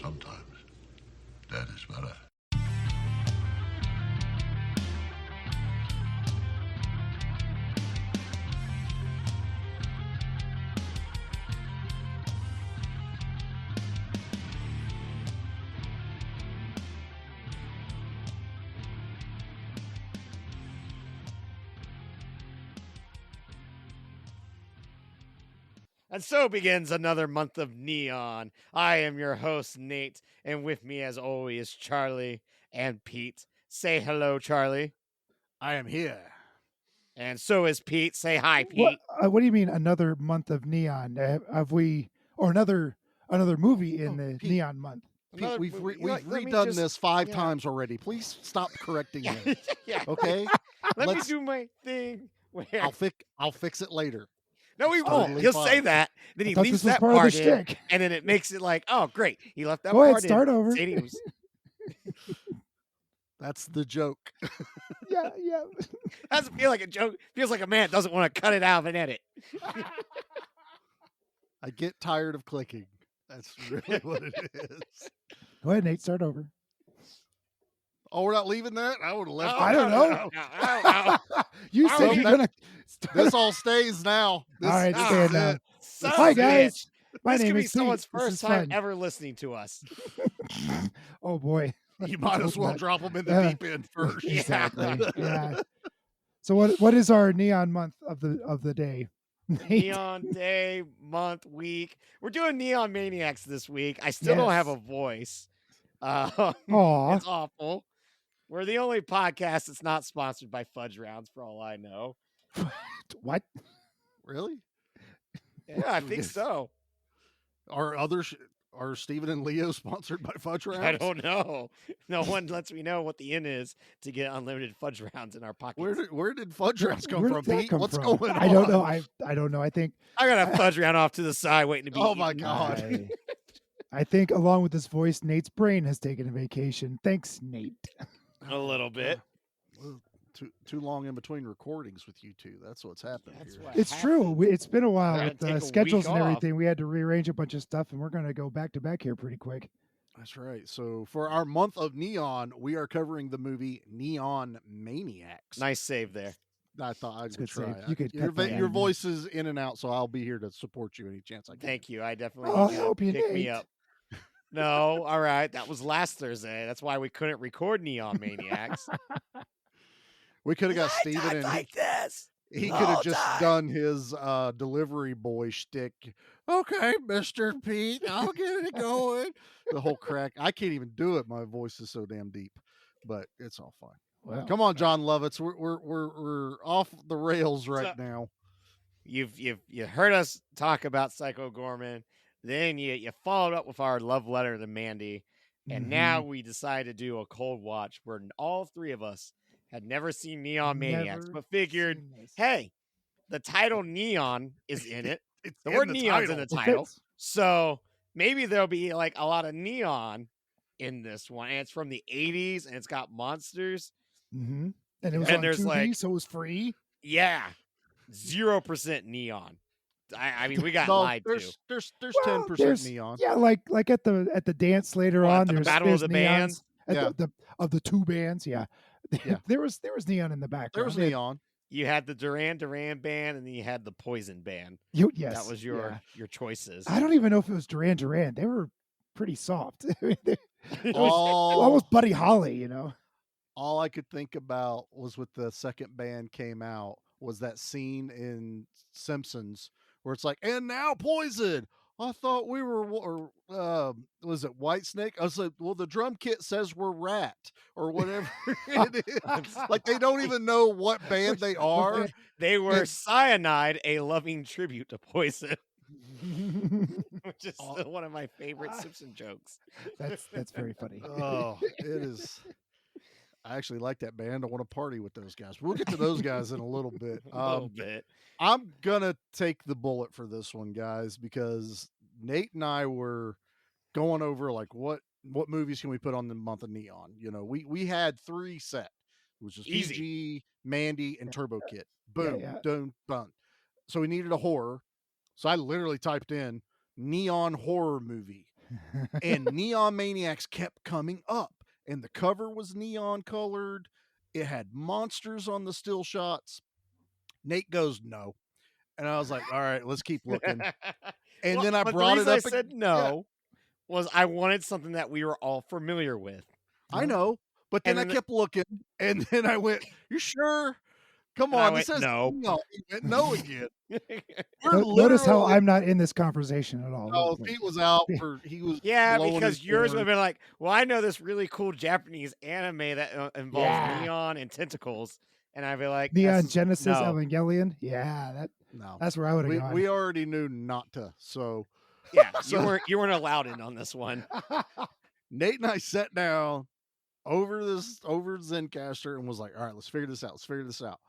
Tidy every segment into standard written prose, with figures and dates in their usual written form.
Sometimes dead is better. And so begins another month of Neon. I am your host, Nate, and with me, as always, Charlie and Pete. Say hello, Charlie. I am here. And so is Pete. Say hi, What Pete. what do you mean another month of neon? Have we or another movie in the Pete, neon month? Pete, Another we've movie. we've Let me redone just- this five yeah. times already. Please stop correcting Yeah, him. yeah. Okay? Let me Let's- do my thing. Where... I'll fix it later. No, he It's won't. totally He'll fine. say that. Then I he thought leaves this was that part of the part in, shtick. and then it makes it like, oh, great. He left that Go ahead, part start in. over. Saying he was- That's the joke. Yeah. doesn't feel like a joke. Feels like a man doesn't want to cut it out of an edit. I get tired of clicking. That's really what it is. Go ahead, Nate. Start over. Oh, we're not leaving that? I would have left. I don't know. No. You Why said would you're we- gonna. Start This all stays now. This, All right, this stand is now. it. Son Hi of a guys. bitch. My This name could be is someone's Pete. This first is time fun. ever listening to us. Oh boy. You might as Hope well not. drop them in the deep end first. Yeah. Exactly. Yeah. So what is our neon month of the day? Nate? Neon Day, month, week. We're doing Neon Maniacs this week. I still don't have a Yes. voice. Aw. It's awful. We're the only podcast that's not sponsored by Fudge Rounds, for all I know. What? Really? Yeah, I think so. Are Steven and Leo sponsored by Fudge Rounds? I don't know. No one lets me know what the in is to get unlimited Fudge Rounds in our pockets. Where did Fudge Rounds come Where from, did that Pete? come What's from? going on? I don't know. I don't know. I think I got a Fudge Round off to the side waiting to be Oh my eaten. God. I think along with this voice, Nate's brain has taken a vacation. Thanks, Nate. A little bit. Well, too long in between recordings with you two. That's what's happened That's here. what It's true. happened. It's been a while Gotta with take a week schedules and off. everything. We had to rearrange a bunch of stuff, and we're going to go back to back here pretty quick. That's right. So for our month of Neon, we are covering the movie Neon Maniacs. Nice save there. I thought I It's would a good try. save. You could your cut that your in. voice is in and out, so I'll be here to support you any chance I can. Thank you. I definitely I'll need you to help you, pick me Nate. up. No, all right. That was last Thursday. That's why we couldn't record Neon Maniacs. We could have got I Steven talk and like this. he the could have whole just time. done his delivery boy shtick. Okay, Mr. Pete, I'll get it going. The whole crack. I can't even do it. My voice is so damn deep, but it's all fine. Well, Come on, John Lovitz. We're off the rails right now. You heard us talk about Psycho Gorman. Then you followed up with our love letter to Mandy. And now we decide to do a cold watch where all three of us had never seen Neon Maniacs, never but figured, seen this. hey, the title Neon is in it. It's The in word the neon's title. in the It title. fits. So maybe there'll be like a lot of neon in this one. And it's from the 80s and it's got monsters. Mm-hmm. And it was And on there's, Tubi, like- so it was free. Yeah. 0% neon. I mean, we got No, lied to. there's Well, 10% there's- neon. Yeah, like at the dance later What, at on. the There's Battle of there's the neons Bands? at Yeah. of the two bands. Yeah, Yeah. there was neon in the background. There was They had- neon. You had the Duran Duran band and then you had the Poison band. Yes, That was yeah. your choices. I don't even know if it was Duran Duran. They were pretty soft. It was All, almost Buddy Holly, you know. all I could think about was with the second band came out was that scene in Simpsons where it's like, and now Poison. I thought we were, or was it White Snake? I was like, well, the drum kit says we're Rat or whatever it is. Like they don't even know what band they are. They were And- Cyanide, a loving tribute to Poison, which is Oh. still one of my favorite Simpson jokes. That's very funny. Oh, it is. I actually like that band. I want to party with those guys. We'll get to those guys in a little bit. A little bit. I'm gonna take the bullet for this one, guys, because Nate and I were going over like what movies can we put on the month of Neon. You know, we had 3 set, which was Easy. PG, Mandy, and Turbo Kid. Boom, yeah. done. So we needed a horror. So I literally typed in neon horror movie, and Neon Maniacs kept coming up, and the cover was neon colored. It had monsters on the still shots. Nate goes, no. And I was like, all right, let's keep looking. And then I but brought the it reason up. I said no was I wanted something that we were all familiar with. I know. But then I kept looking. And then I went, you sure? Come on. This says no. No. He went, no again. Notice how I'm not in this conversation at all. Oh, Pete was out for because yours would have been like, well, I know this really cool Japanese anime that involves neon and tentacles, and I'd be like, Neon Genesis Evangelion. Yeah, that's where I would have gone. We already knew not to. So you weren't allowed in on this one. Nate and I sat down over Zencaster and was like, all right, let's figure this out.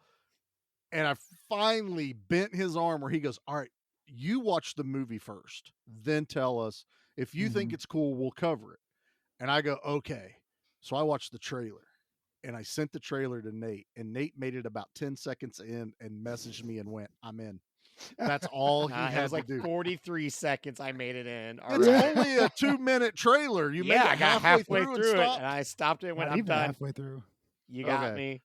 And I finally bent his arm where he goes, all right, you watch the movie first, then tell us if you think it's cool, we'll cover it. And I go, okay. So I watched the trailer and I sent the trailer to Nate, and Nate made it about 10 seconds in and messaged me and went, I'm in. That's all he had to do. 43 seconds I made it in. It's only a 2-minute trailer. You made it I got halfway through it, and I stopped it and went, I'm done. Halfway through. You got me.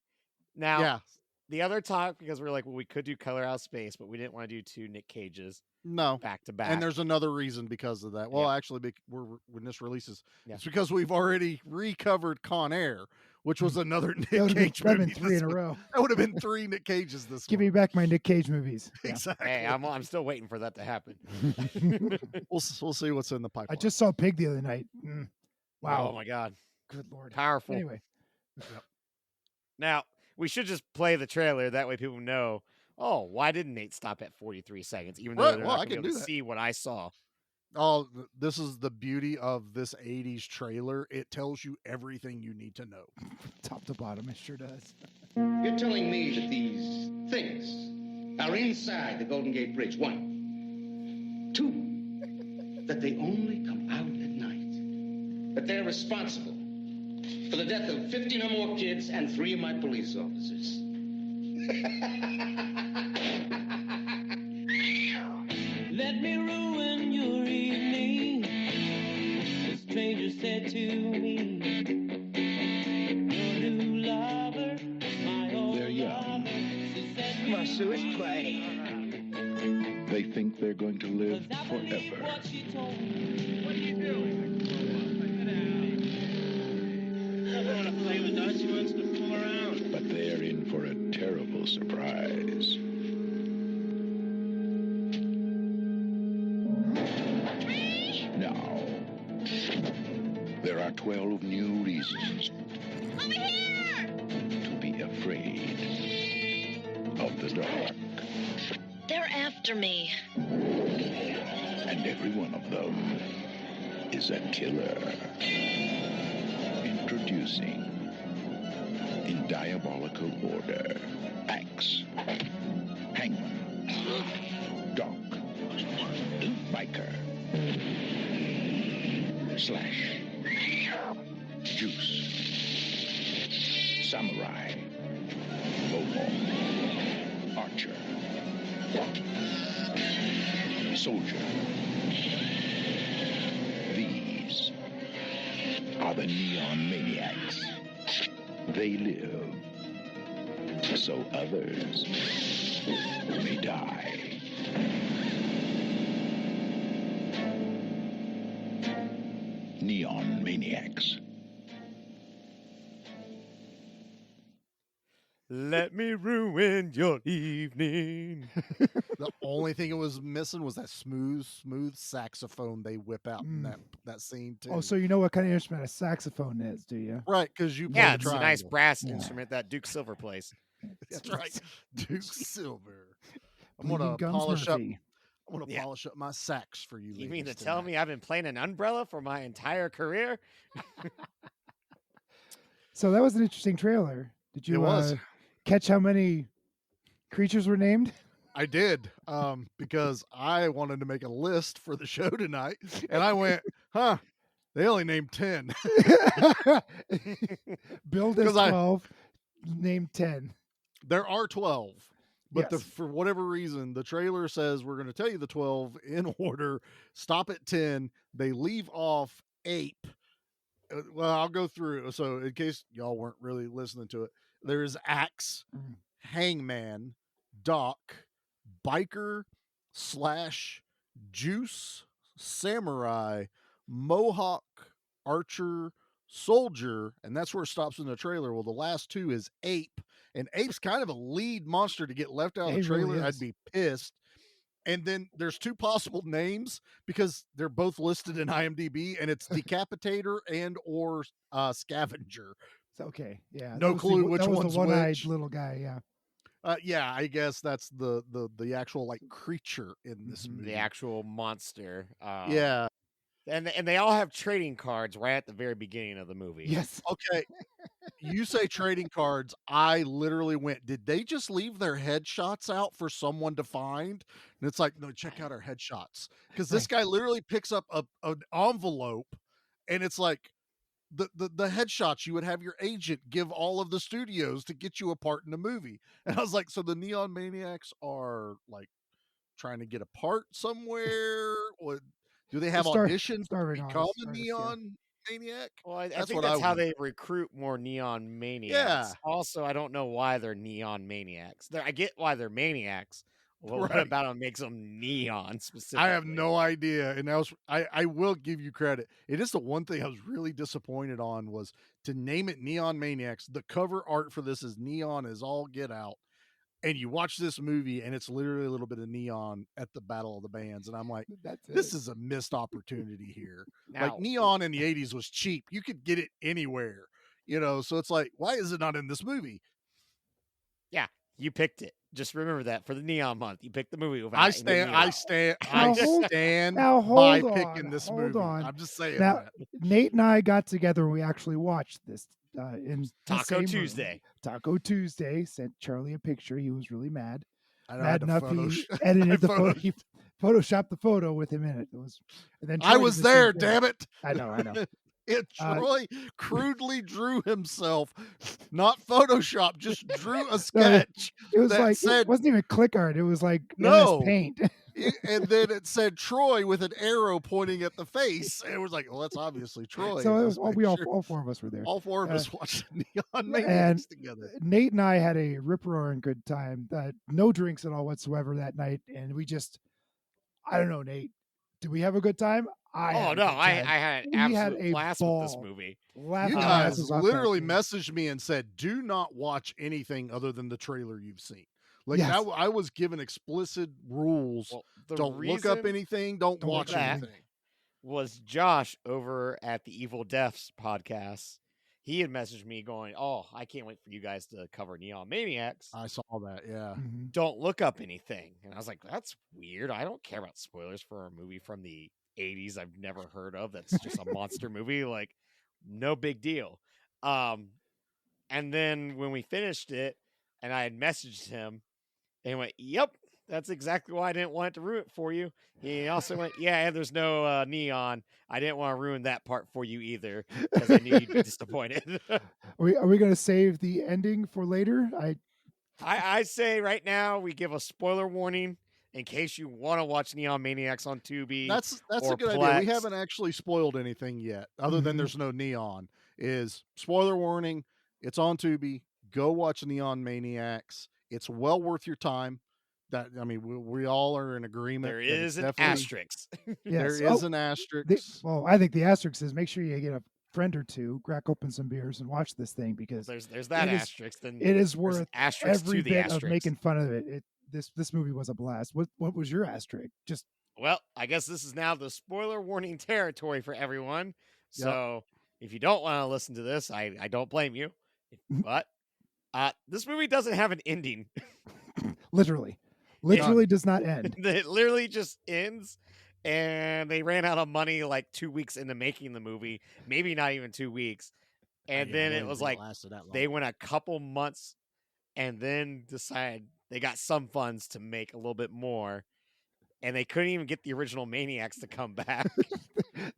Now, the other talk, because we're like, well, we could do Color Out of Space, but we didn't want to do 2 Nick Cages. No. Back to back. And there's another reason because of that. Well, actually, when this releases, it's because we've already recovered Con Air, which was another Nick Cage movie. That would have been 3 in a row. That would have been 3 Nick Cages this Give me back my Nick Cage movies. Exactly. Hey, I'm still waiting for that to happen. We'll see what's in the pipeline. I just saw Pig the other night. Wow. Oh, my God. Good Lord. Powerful. Anyway. Now, we should just play the trailer. That way people know, oh, why didn't Nate stop at 43 seconds? Even though they're not going to be able to see what I saw. Oh, this is the beauty of this 80s trailer. It tells you everything you need to know. Top to bottom, it sure does. You're telling me that these things are inside the Golden Gate Bridge. 1. 2, that they only come out at night. That they're responsible for the death of 15 or more kids and 3 of my police officers. Let me ruin your evening, the stranger said to me. Your new lover, my old They're young. Come on, Sue, it's play. They think they're going to live forever. What she told me. What are you doing? Want to play with us? He wants to fool around. But they're in for a terrible surprise. Now, there are 12 new reasons Over here! to be afraid of the dark. They're after me. And every one of them is a killer. Introducing, in diabolical order, Axe, Hangman, Doc, Biker, Slash, Juice, Samurai, Bobo, Archer, Soldier. These are the Neon Maniacs. They live so others may die. Neon Maniacs. Let me ruin your evening. The only thing it was missing was that smooth saxophone they whip out in that scene too. Oh, so you know what kind of instrument a saxophone is, do you? Right, because you play Yeah, the it's a nice triangle. brass instrument that Duke Silver plays. That's right, Duke Silver. I'm Bleeding gonna Gums polish up. Murphy. I'm gonna polish up my sax for you. You mean to ladies tell tonight. me I've been playing an umbrella for my entire career? So that was an interesting trailer. Did you It was. catch how many creatures were named? I did, because I wanted to make a list for the show tonight, and I went, huh? They only named 10. Billed as 12, named 10. There are 12. But Yes. for whatever reason, the trailer says we're going to tell you the 12 in order. Stop at 10. They leave off ape. Well, I'll go through. So in case y'all weren't really listening to it, there is axe, hangman, doc, biker, slash, juice, samurai, mohawk, archer, soldier, and that's where it stops in the trailer. Well, the last two is ape, and ape's kind of a lead monster to get left out of the He really trailer. I'd is. be pissed. And then there's two possible names because they're both listed in IMDb, and it's decapitator and or scavenger. It's okay. Yeah. No clue which that was one's the one-eyed which. little guy. Yeah. Yeah, I guess that's the actual like creature in this movie. The actual monster. Yeah. And they all have trading cards right at the very beginning of the movie. Yes. Okay. You say trading cards. I literally went, did they just leave their headshots out for someone to find? And it's like, no, check out our headshots. Because this guy literally picks up an envelope, and it's like the headshots you would have your agent give all of the studios to get you a part in the movie. And I was like, so the Neon Maniacs are like trying to get a part somewhere? What do they have auditions to starving become artists, a Neon Maniac? Well, I That's think what that's I how wonder. they recruit more Neon Maniacs. Yeah. Also, I don't know why they're Neon Maniacs. I get why they're maniacs. Well, what Right. about them makes them neon specifically? I have no idea. And that was I will give you credit. It is the one thing I was really disappointed on was to name it Neon Maniacs. The cover art for this is neon as all get out. And you watch this movie and it's literally a little bit of neon at the Battle of the Bands. And I'm like, this is a missed opportunity here. Now, Like neon in the 80s was cheap. You could get it anywhere, so it's like, why is it not in this movie? Yeah, you picked it. Just remember that for the Neon Month, you picked the movie without. I stand Now, by hold picking on, this hold movie. on. I'm just saying Now, that. Nate and I got together and we actually watched this in the Taco same room. Tuesday. Taco Tuesday. Sent Charlie a picture. He was really mad. I know, I Mad had to enough he Photoshop- edited the photo. Photoshop- He photoshopped the photo with him in it. It was. And then I Troy was did the same there, thing. damn it. I know. Troy crudely drew himself, not Photoshop, just drew a No, sketch. it was that like said, it wasn't even click art. It was like No. MS Paint. And then it said Troy with an arrow pointing at the face. And it was like, well, that's obviously Troy. So it in was this all picture. 4 of us were there. All 4 of us watched Neon And Maniacs together. Nate and I had a rip-roaring good time. No drinks at all whatsoever that night, and we just, I don't know, Nate. Did we have a good time? I had an We had absolute a blast ball. with this movie. Laughing You our guys asses off that literally thing. messaged me and said, do not watch anything other than the trailer you've seen. Like Yes. I was given explicit rules. Well, the Don't look up reason anything. Don't Don't watch look at anything. was Josh over at the Evil Deaths podcast. He had messaged me going, "Oh, I can't wait for you guys to cover Neon Maniacs. I saw that. Yeah. Mhm. Don't look up anything." And I was like, "That's weird. I don't care about spoilers for a movie from the 80s I've never heard of. That's just a monster movie. Like, no big deal." And then when we finished it, and I had messaged him, and he went, "Yep, that's exactly why I didn't want it to ruin it for you." He also went, "Yeah, and there's no neon. I didn't want to ruin that part for you either because I knew you'd be disappointed." Are we going to save the ending for later? I say right now we give a spoiler warning in case you want to watch Neon Maniacs on Tubi. That's or a good idea. We Plex. haven't actually spoiled anything yet, other than Mhm. there's no neon. Is spoiler warning. It's on Tubi. Go watch Neon Maniacs. It's well worth your time. That we all are in agreement. There that it's is an definitely- asterisk. Yes. There is an asterisk. Well, I think the asterisk is make sure you get a friend or two, crack open some beers, and watch this thing because There's that it is- asterisk. Then it is there's an worth asterisk every to the bit asterisk. of making fun of it. This movie was a blast. What was your asterisk? Just Well, I guess this is now the spoiler warning territory for everyone. Yep. So if you don't want to listen to this, I don't blame you. But this movie doesn't have an ending. literally does not end. It literally just ends. And they ran out of money like 2 weeks into making the movie, maybe not even 2 weeks. And Yeah, then I it don't was think like lasted that long. they went a couple months and then decided they got some funds to make a little bit more. And they couldn't even get the original Maniacs to come back. In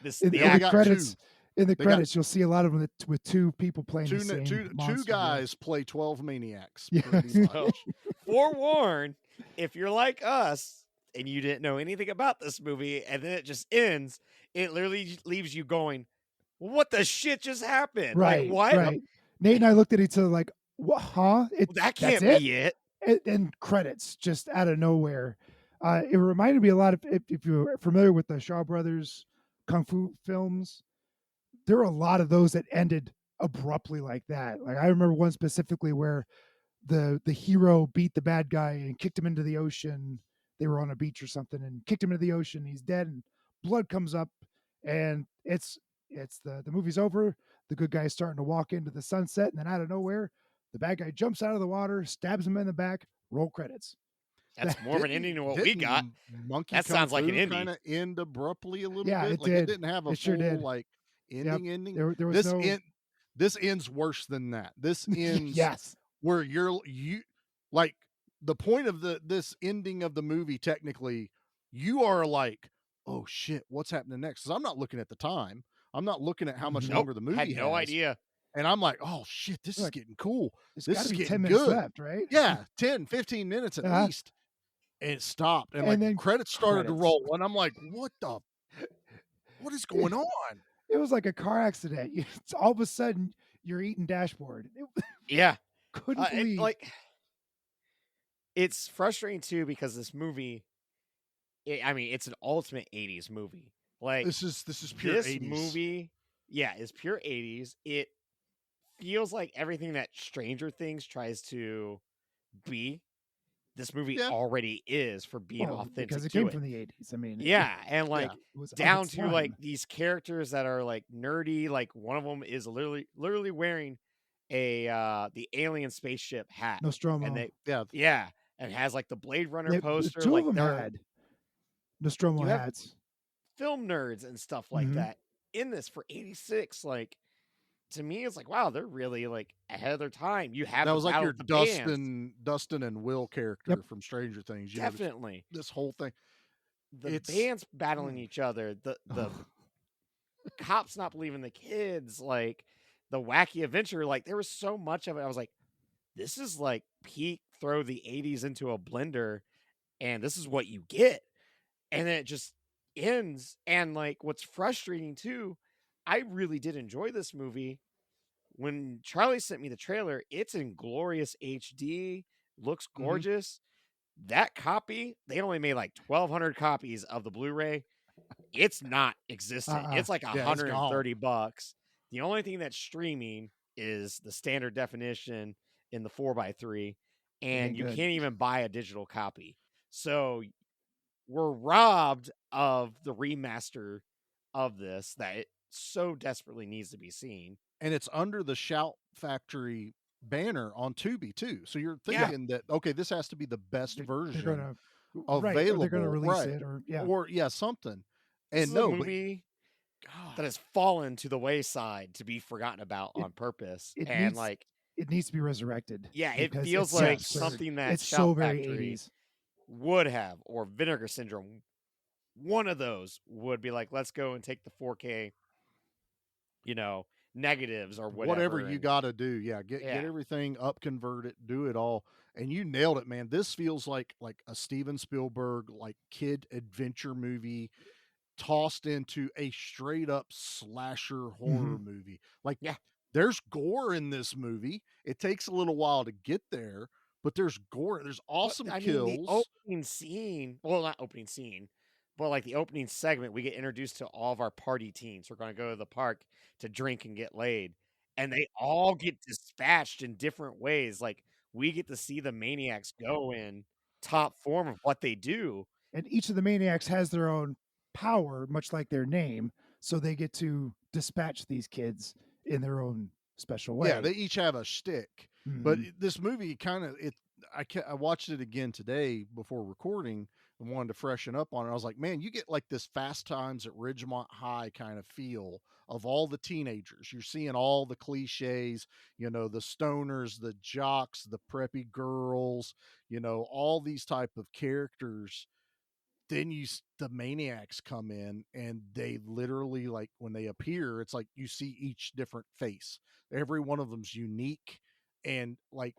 They the only got credits, two. in the They got- credits, you'll see a lot of them with two people playing two the same two monster. guys play 12 maniacs. Yeah. Pretty much. forewarned, if you're like us and you didn't know anything about this movie and then it just ends, it literally leaves you going, what the shit just happened? Like, Right, what? right. Nate and I looked at each other like, what, huh? That That's can't it? be it. And credits just out of nowhere. It reminded me a lot of, if you're familiar with the Shaw Brothers Kung Fu films, there were a lot of those that ended abruptly like that. Like I remember one specifically where the hero beat the bad guy and kicked him into the ocean. They were on a beach or something and kicked him into the ocean. He's dead and blood comes up and it's the movie's over. The good guy's starting to walk into the sunset and then out of nowhere, the bad guy jumps out of the water, stabs him in the back, roll credits. That's more of an ending than what we Didn't got. Monkey That Kung sounds like an Fu indie. kind of end abruptly a little Yeah, bit? it Like did. it didn't have a It sure full did. like Yep. ending. There was This no this ends worse than that. This ends yes. where you like the point of this ending of the movie. Technically, you are like, oh shit, what's happening next? Because I'm not looking at the time. I'm not looking at how much Mhm. longer the movie Had no has. idea. And I'm like, oh shit, this is Look, getting cool. There's This got is to be getting 10 minutes good. left, right? Yeah, 10, 15 minutes at Uh-huh. least. And it stopped. And And like then credits started to credits. roll. And I'm like, what is going on? It was like a car accident. It's all of a sudden you're eating dashboard. Yeah. Couldn't believe. It's frustrating too because this movie, it's an ultimate 80s movie. Like This is pure this 80s. movie, yeah, is pure 80s. It feels like everything that Stranger Things tries to be, this movie Yeah. already is for being Well, authentic because it to came it. from the 80s. I mean, Yeah, and like it was of down its to like time. these characters that are like nerdy. Like one of them is literally wearing a the alien spaceship hat, and Nostromo. Yeah. and has like the Blade Runner The poster. two Like of them they're had Nostromo you have hats. film nerds and stuff like Mhm. that in this for 86. Like to me, it's like wow, they're really like ahead of their time. You have That the was like battle your of the bands. Dustin and Will character from Stranger Things. You know, Definitely. this whole thing. The It's bands battling each other, the cops not believing the kids, like the wacky adventure. Like there was so much of it. I was like, this is like peak throw the 80s into a blender, and this is what you get. And then it just ends. And like what's frustrating too, I really did enjoy this movie. When Charlie sent me the trailer, it's in glorious HD, looks gorgeous. That copy, they only made like 1,200 copies of the Blu-ray. It's not existent. It's like Yeah, it's gone. $130. The only thing that's streaming is the standard definition in the 4x3, and ain't you good. can't even buy a digital copy. So we're robbed of the remaster of this that it so desperately needs to be seen. And it's under the Shout Factory banner on Tubi too. So you're Yeah. thinking that okay, this has to be the best They're version gonna available. right, or they're gonna release right. it, or yeah. Or yeah, something. This And is no, a but movie God, that has fallen to the wayside to be forgotten about It- on purpose. it And needs- like, it needs to be resurrected. yeah, it because feels it's so like absurd. something that It's Shout so very Factory 80s. would have, or Vinegar Syndrome. One of those would be like, let's go and take the 4K, negatives or whatever you and- got to do, get Yeah. everything up, convert it, do it all, and you nailed it, man. This feels like a Steven Spielberg like kid adventure movie tossed into a straight up slasher horror movie. Like, Yeah. there's gore in this movie. It takes a little while to get there, but there's gore. There's awesome But, kills. the opening scene, well, not opening scene, but like the opening segment, we get introduced to all of our party teens. We're going to go to the park to drink and get laid. And they all get dispatched in different ways. Like we get to see the maniacs go in top form of what they do. And each of the maniacs has their own power, much like their name, so they get to dispatch these kids in their own special way. Yeah, they each have a shtick. But Mhm. this movie kind of I watched it again today before recording and wanted to freshen up on it. I was like, man, you get like this Fast Times at Ridgemont High kind of feel of all the teenagers. You're seeing all the cliches, the stoners, the jocks, the preppy girls, all these type of characters. Then the maniacs come in and they literally, like, when they appear, it's like you see each different face. Every one of them's unique and like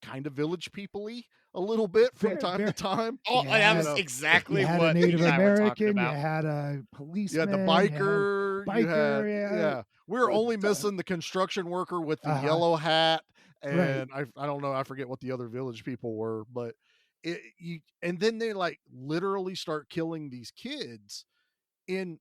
kind of Village People-y a little bit from Fair- time fair. to time. Oh, You that had was a- You exactly had a what Native Pete and I were talking American, you about. had a You policeman, had the biker, you biker, had yeah. We were Well, only missing the construction worker with the Uh-huh. yellow hat, Right. and I don't know, I forget what the other village people were, but and then they like literally start killing these kids in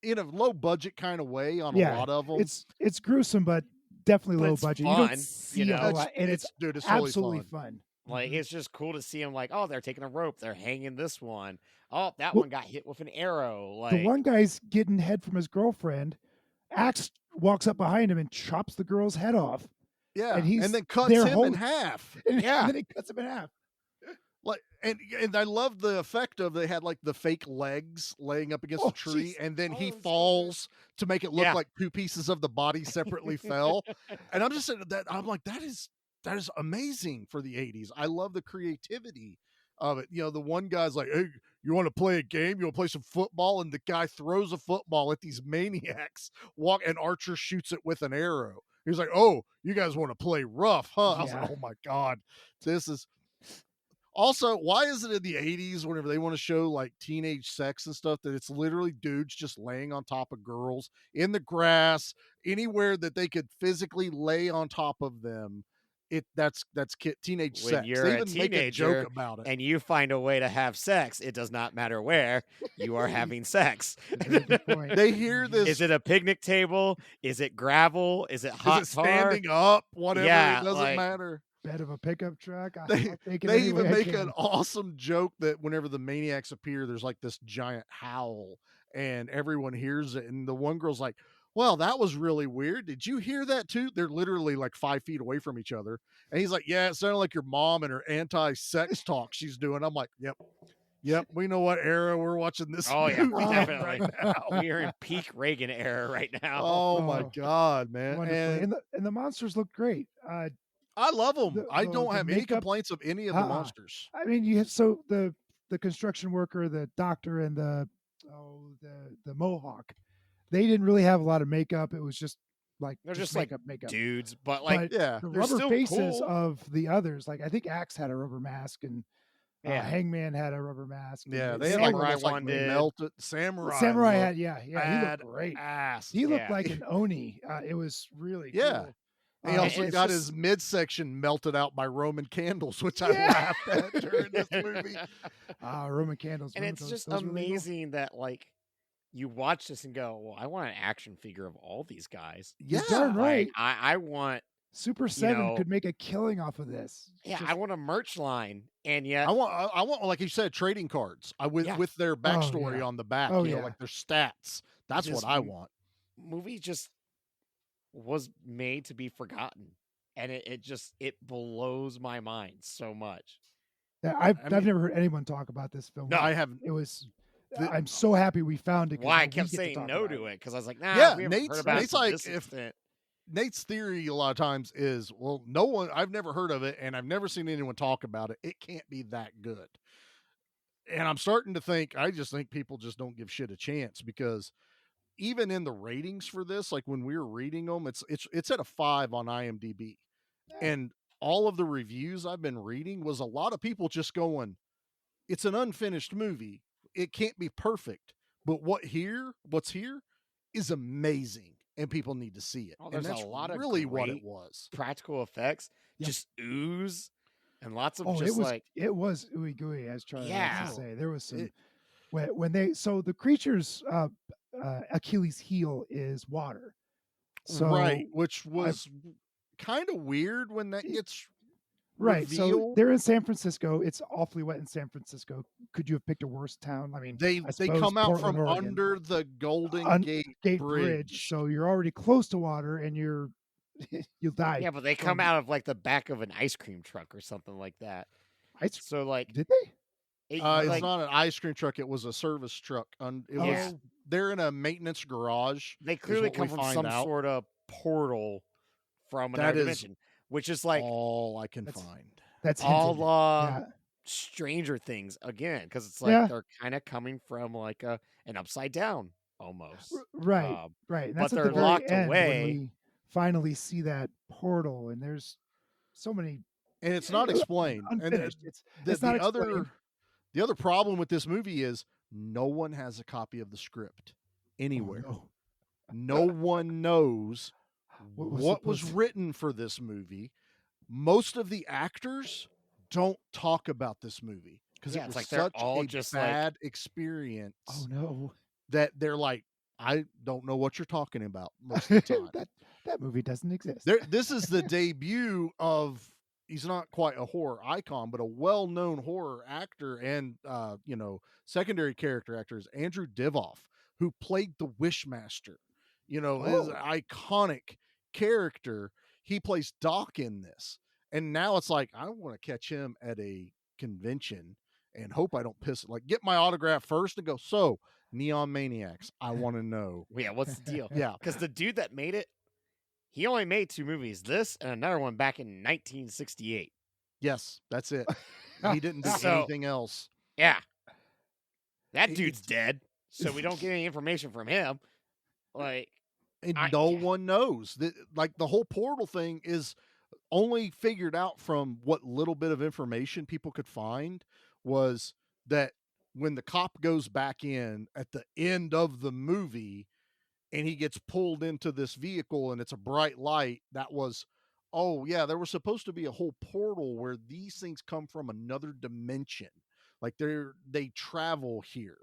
in a low budget kind of way on a Yeah, lot of them. it's gruesome, but definitely But low it's budget. You don't fun, see you a know? whole lot, and it's dude, it's totally absolutely fun. fun. Like, Mhm. it's just cool to see them like, oh, they're taking a rope, they're hanging this one. Oh, that Well, one got hit with an arrow. the Like, one guy's getting head from his girlfriend. Axe walks up behind him and chops the girl's head off, Yeah, and he's and then cuts there him in holding, half. and Yeah. then he cuts him in half. Like and I love the effect of they had like the fake legs laying up against Oh, the tree, jeez. and then Oh, he it's so good. falls to make it look Yeah. like two pieces of the body separately fell. And I'm just saying that I'm like, that is amazing for the 80s. I love the creativity of it. You know, the one guy's like, hey, you want to play a game? You want to play some football? And the guy throws a football at these maniacs, and Archer shoots it with an arrow. He's like, oh, you guys want to play rough, huh? I was Yeah. like, oh my God, this is. Also, why is it in the 80s whenever they want to show like teenage sex and stuff that it's literally dudes just laying on top of girls in the grass, anywhere that they could physically lay on top of them? That's teenage when sex. you're They a even make a joke teenager about it. and you find a way to have sex, it does not matter where you are having sex. That's a good point. They hear this. Is it a picnic table? Is it gravel? Is it hot Is it tar? standing up? Whatever. Yeah, It doesn't like- matter. Bed of a pickup truck. I'll They, take it they any even way I make can. an awesome joke that whenever the maniacs appear, there's like this giant howl and everyone hears it. And the one girl's like, well, that was really weird. Did you hear that too? They're literally like 5 feet away from each other. And he's like, yeah, it sounded like your mom and her anti-sex talk she's doing. I'm like, yep, we know what era we're watching this Oh, yeah, movie in definitely. right now. We are in peak Reagan era right now. Oh my Oh, God, man. Wonderfully. And And the monsters look great. I love them. The- I the- don't the have any makeup- complaints of any of the Uh-uh. monsters. I mean, you have so the construction worker, the doctor, and the Mohawk. They didn't really have a lot of makeup. It was just like They're just like makeup. dudes, but like, But Yeah. the they're rubber still faces cool. of the others, like I think Axe had a rubber mask, and Yeah. Hangman had a rubber mask. and Yeah, the they had like Samurai almost like one did. melted samurai. Samurai look had, yeah, he looked great. ass. He looked Yeah. like an Oni. It was really Yeah. cool. He also it's got just- his midsection melted out by Roman candles, which I Yeah. laughed at during this movie. Roman candles. And remember it's those- just those were legal? amazing that like you watch this and go, well, I want an action figure of all these guys. You're darn Yeah. right. Like, I want, Super 7 know- could make a killing off of this. yeah, Just- I want a merch line, and yet I want, like you said, trading cards. Yeah. With their backstory yeah. on the back, Oh, you know, yeah. like their stats. That's Just what I want. movie just was made to be forgotten, and it blows my mind so much. Yeah, I I've mean- never heard anyone talk about this film. No, I have. It was. The- I'm so happy we found it. 'cause Why now I we kept get saying talk no about to it because I was like, nah, Yeah, we haven't Nate's- heard about it Nate's to like, this extent. Nate's theory a lot of times is, well, no one, I've never heard of it, and I've never seen anyone talk about it. It can't be that good. And I'm starting to think, I just think people just don't give shit a chance, because even in the ratings for this, like when we were reading them, it's at a 5 on IMDb. And all of the reviews I've been reading was a lot of people just going, it's an unfinished movie. It can't be perfect, but what's here is amazing, and people need to see it. Oh, And there's a that's lot of really what it great was. Practical effects Yep. just ooze, and lots of Oh, just it was ooey gooey, as Charlie likes Yeah. to say. There was some It- when they the creature's Achilles heel is water. So right, which was kind of weird when that gets right. So revealed. they're in San Francisco. It's awfully wet in San Francisco. Could you have picked a worse town? I mean, They I they suppose come out Portland, from Oregon. under the Golden Gate Bridge. So you're already close to water, and you're you'll die. yeah, but they come from- out of like the back of an ice cream truck or something like that. Ice- So like, Did they? it, it's like, not an ice cream truck. It was a service truck. It Oh. was they're in a maintenance garage. they is clearly what we come from find some out. sort of portal from That another is dimension, which is like all I can That's- find. That's all hinted. Yeah. Stranger Things again, because it's like Yeah. they're kind of coming from like an upside down almost. Right. Um, Right. And but that's at they're the very locked end away. when we finally see that portal, and there's so many and it's not explained. And unfinished. the, It's not the explained. other problem with this movie is no one has a copy of the script anywhere. Oh, No one knows What what was was written for this movie. Most of the actors don't talk about this movie because Yeah, it it's was like they're such all a just like, bad experience Oh no, that they're like, I don't know what you're talking about most of the time. that movie doesn't exist. This is the debut of, he's not quite a horror icon, but a well-known horror actor and secondary character actor is Andrew Divoff, who played the Wishmaster. His Oh. iconic character. He plays Doc in this. And now it's like, I want to catch him at a convention and hope I don't piss it. Like, get my autograph first and go, so, Neon Maniacs, I want to know. yeah, what's the deal? Yeah. Because the dude that made it, he only made 2 movies, this and another one back in 1968. Yes, that's it. He didn't do So- anything else. Yeah. That It- dude's dead, so we don't get any information from him. Like, And I- no yeah. one knows. Like, the whole portal thing is only figured out from what little bit of information people could find, was that when the cop goes back in at the end of the movie and he gets pulled into this vehicle and it's a bright light, that was, oh yeah, there was supposed to be a whole portal where these things come from another dimension. Like, they travel here.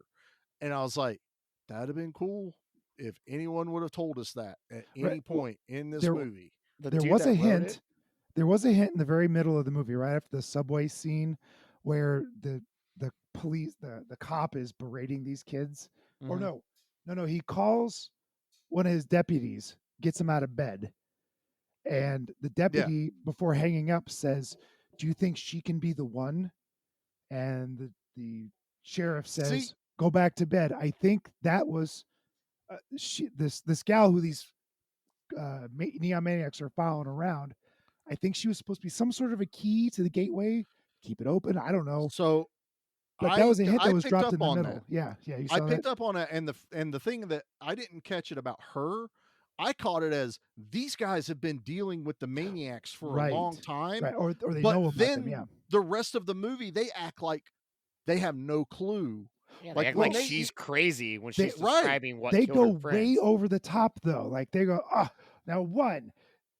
And I was like, that'd have been cool if anyone would have told us that at any Right. Well, point in this there- movie. the There dude was that a wrote hint. it- There was a hint in the very middle of the movie, right after the subway scene, where the police, the cop is berating these kids. Or Mhm. no, he calls one of his deputies, gets him out of bed, and the deputy, before hanging up, says, "Do you think she can be the one?" And the sheriff says, See- "Go back to bed." I think that was this gal who these Neon Maniacs are following around. I think she was supposed to be some sort of a key to the gateway, keep it open. I don't know, So but that was a hint I that was picked dropped up in the on middle. that. Yeah, you I saw picked that. up on it, and the thing that I didn't catch it about her, I caught it as these guys have been dealing with the maniacs for a long Right, time. right? Or they But know about then them. Yeah, the rest of the movie, they act like they have no clue. Yeah, Like, they act when like they- she's crazy when They- she's right. describing what they killed go her friends. way over the top though. Like they go, oh, now one,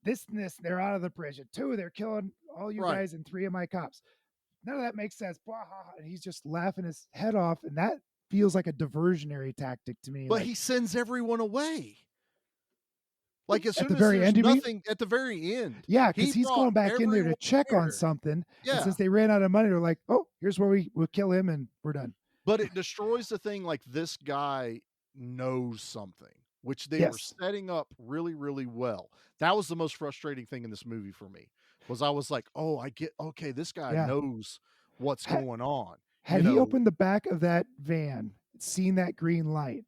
this and this, they're out of the prison. Two, they're killing all you Right. guys and 3 of my cops. None of that makes sense. Blah, blah, blah. And he's just laughing his head off, and that feels like a diversionary tactic to me. But like, he sends everyone away. Like, as At soon the as very there's end, you mean? nothing at the very end. yeah, because he he's going brought back in there to everyone check on there. something. Yeah. And since they ran out of money, they're like, oh, here's where we'll kill him and we're done. But it destroys the thing. Like, this guy knows something, which they were Yes. setting up really, really well. That was the most frustrating thing in this movie for me, was I was like, oh, I get, okay, this guy Yeah. knows what's Ha- going on. Had You he know- opened the back of that van, seen that green light,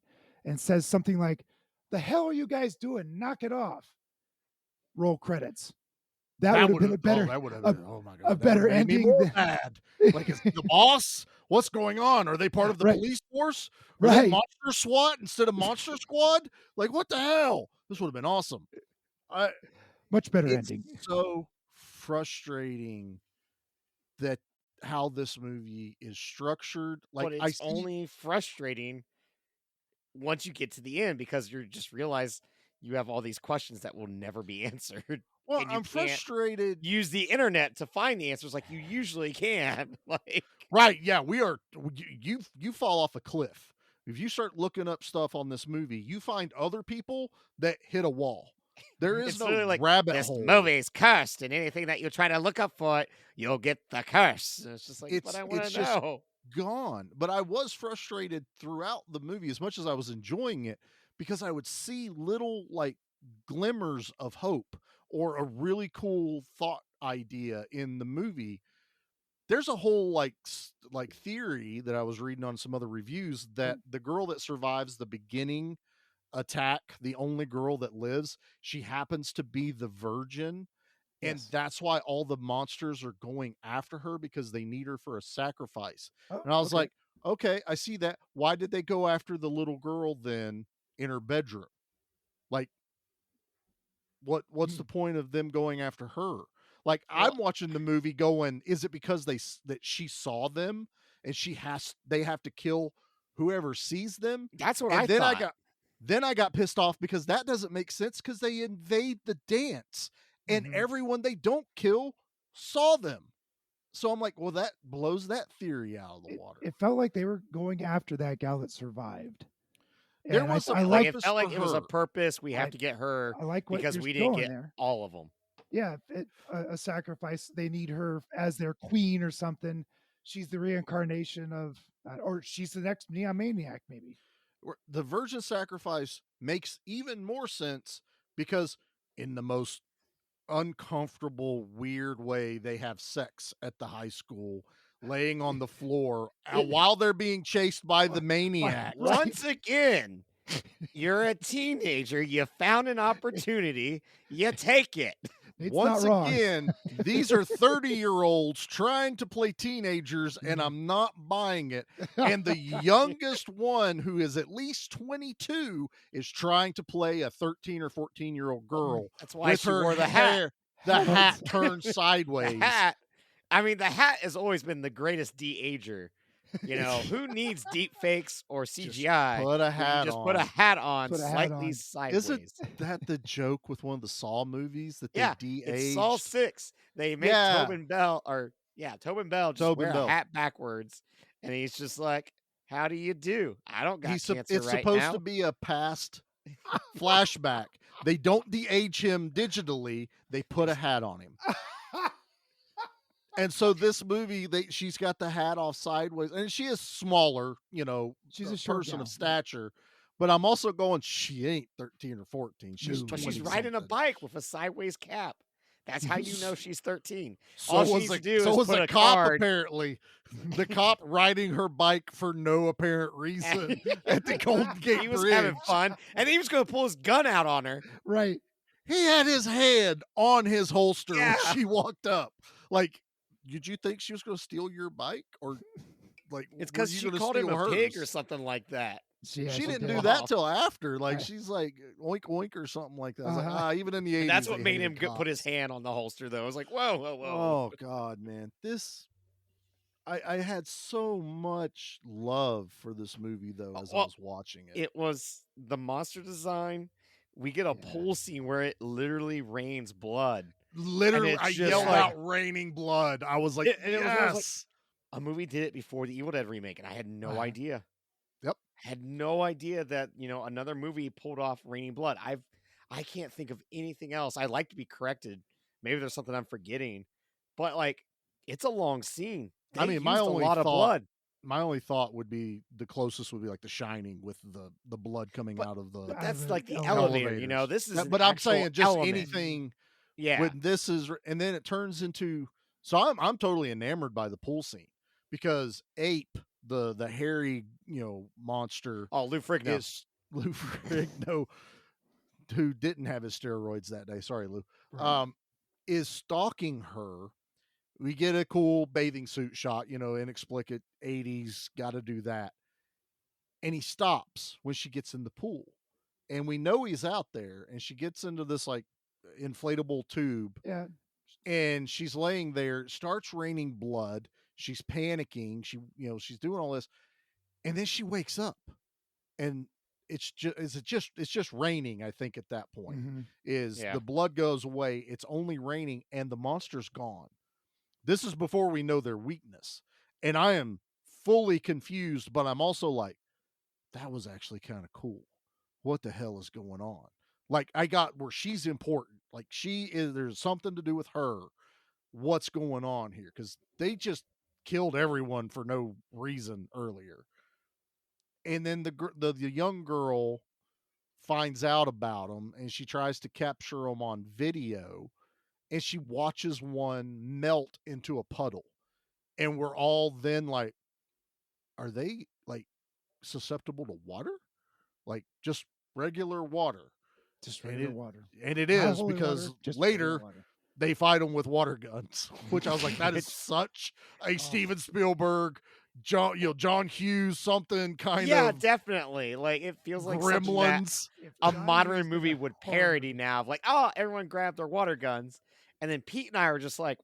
and says something like, the hell are you guys doing? Knock it off. Roll credits. That would have been a better, that would have a- been, oh my God, a that better would've made me ending more than- mad. Like, is the boss? What's going on? Are they part of the Right. police force? Are they Right. Monster SWAT instead of Monster Squad? Like, what the hell? This would have been awesome. much better It's ending. so frustrating that how this movie is structured. Like, but I it's see, only frustrating once you get to the end because you just realize you have all these questions that will never be answered. well, and you I'm can't frustrated. Use the internet to find the answers like you usually can. Like, Right? Yeah, we are. You fall off a cliff if you start looking up stuff on this movie. You find other people that hit a wall. There is it's no literally like rabbit this hole. movie's cursed, and anything that you try to look up for it, you'll get the curse. And it's just like, but I want it's to just know. gone. But I was frustrated throughout the movie, as much as I was enjoying it, because I would see little like glimmers of hope or a really cool thought idea in the movie. There's a whole like theory that I was reading on some other reviews that the girl that survives the beginning attack, the only girl that lives, she happens to be the virgin. And Yes. that's why all the monsters are going after her, because they need her for a sacrifice. Oh, And I was okay. like, okay, I see that. Why did they go after the little girl then in her bedroom? Like, what's the point of them going after her? Like Well- I'm watching the movie going, is it because that she saw them and they have to kill whoever sees them? That's what And I then thought. I got pissed off because that doesn't make sense because they invade the dance and Mhm. everyone they don't kill saw them. So I'm like, well, that blows that theory out of the water. It felt like they were going after that gal that survived. There And was a I Like like it felt like for it was a her. purpose. We have I- to get her I like what because you're we didn't going get there. all of them. Yeah, a sacrifice. They need her as their queen or something. She's the reincarnation of, or she's the next Neon Maniac, maybe. The virgin sacrifice makes even more sense because in the most uncomfortable, weird way, they have sex at the high school, laying on the floor while they're being chased by the maniac. Right. Once again, you're a teenager. You found an opportunity. You take it. Nate's Once not wrong. again, these are 30-year-olds trying to play teenagers, and I'm not buying it. And the youngest one, who is at least 22, is trying to play a 13 or 14-year-old girl. That's why with she her wore the hat. hair, the hat turned The sideways. hat. I mean, the hat has always been the greatest de-ager. You know, who needs deep fakes or CGI? Put a when hat you just on. put a hat on, Put a hat slightly on. sideways. Isn't that the joke with one of the Saw movies that they Yeah, de-aged? it's Saw 6. They make Yeah. Tobin Bell, Tobin Bell just Tobin wear Bell. a hat backwards, and he's just like, "How do you do? I don't got It's cancer right supposed now." to be a past flashback. They don't de-age him digitally. They put a hat on him. And so this movie, she's got the hat off sideways, and she is smaller, She's a short person gal. of stature. But I'm also going, she ain't 13 or 14. She's No. But 20 she's riding a something. bike with a sideways cap. That's how you know she's 13. So All she was needs a, to do so is was put a a cop card. apparently. The cop riding her bike for no apparent reason at the Golden Gate He was Bridge. having fun, and he was going to pull his gun out on her. Right. He had his hand on his holster Yeah. when she walked up. Like, did you think she was going to steal your bike, or like It's were because you she gonna called him steal a pig or hers? something like that. She she didn't did. do that till after. Like Right. she's like oink oink or something like that. I was like, Uh-huh. even in the 80s, And that's what they made him hated put his cops. hand on the holster, though. I was like, whoa, whoa, whoa. Oh God, man, I had so much love for this movie though as I Well, was watching it. It was the monster design. We get a Yeah. pool scene where it literally rains blood. Literally, it's I just yelled like- out "raining blood." I was like, And it was- I was like- yes. A movie did it before the Evil Dead remake, and I had no Uh-huh. idea. Yep. Had no idea that another movie pulled off raining blood. I can't think of anything else. I'd like to be corrected. Maybe there's something I'm forgetting, but like it's a long scene. I They mean, my used only a lot of thought- blood. My only thought would be the closest would be like The Shining with the blood coming But- out of the. But that's the like the elevator. elevator. This is. But an I'm actual saying just element. anything. Yeah. When this is, and then it turns into. So I'm totally enamored by the pool scene because Ape, the hairy monster, Oh, Lou Ferrigno. is Lou Ferrigno, who didn't have his steroids that day. Sorry, Lou. Right. Is stalking her. We get a cool bathing suit shot, inexplicable 80s, got to do that. And he stops when she gets in the pool. And we know he's out there, and she gets into this like inflatable tube, Yeah. and she's laying there, it starts raining blood. She's panicking. She's doing all this. And then she wakes up, and it's just raining, I think, at that point. Mhm. Yeah. The blood goes away, it's only raining, and the monster's gone. This is before we know their weakness. And I am fully confused, but I'm also like, that was actually kind of cool. What the hell is going on? Like, I got where she's important. Like, there's something to do with her. What's going on here? Because they just killed everyone for no reason earlier. And then the young girl finds out about them, and she tries to capture them on video, and she watches one melt into a puddle. And we're all then like, are they like susceptible to water? Like just regular water? Just And regular it- water. And it Not is holy because water, just regular later water. they fight them with water guns, which I was like, that is such a Steven Spielberg, John Hughes, something kind Yeah, of definitely. Like it feels like something that Gremlins. If a John modern Hughes did movie a would horror parody movie- now of like, oh, everyone grabbed their water guns And then Pete and I were just like,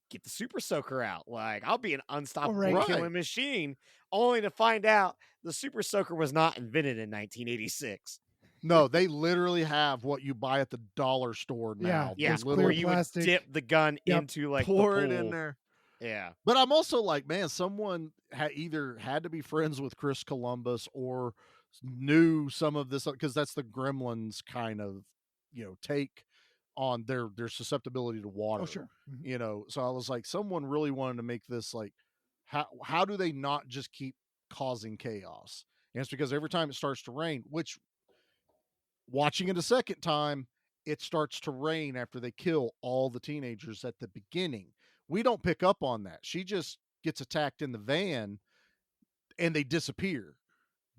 get the Super Soaker out. Like, I'll be an unstoppable right. killing machine. Only to find out the Super Soaker was not invented in 1986. No, they literally have what you buy at the dollar store Yeah, now. Yeah, Those where clear you plastic. would dip the gun Yep. into like pour the it in pool. there. Yeah. But I'm also like, man, someone either had to be friends with Chris Columbus or knew some of this, because that's the Gremlins kind of, take on their susceptibility to water. Oh, sure. Mhm. So I was like, someone really wanted to make this like, how do they not just keep causing chaos? And it's because every time it starts to rain, which watching it a second time, it starts to rain after they kill all the teenagers at the beginning. We don't pick up on that. She just gets attacked in the van and they disappear.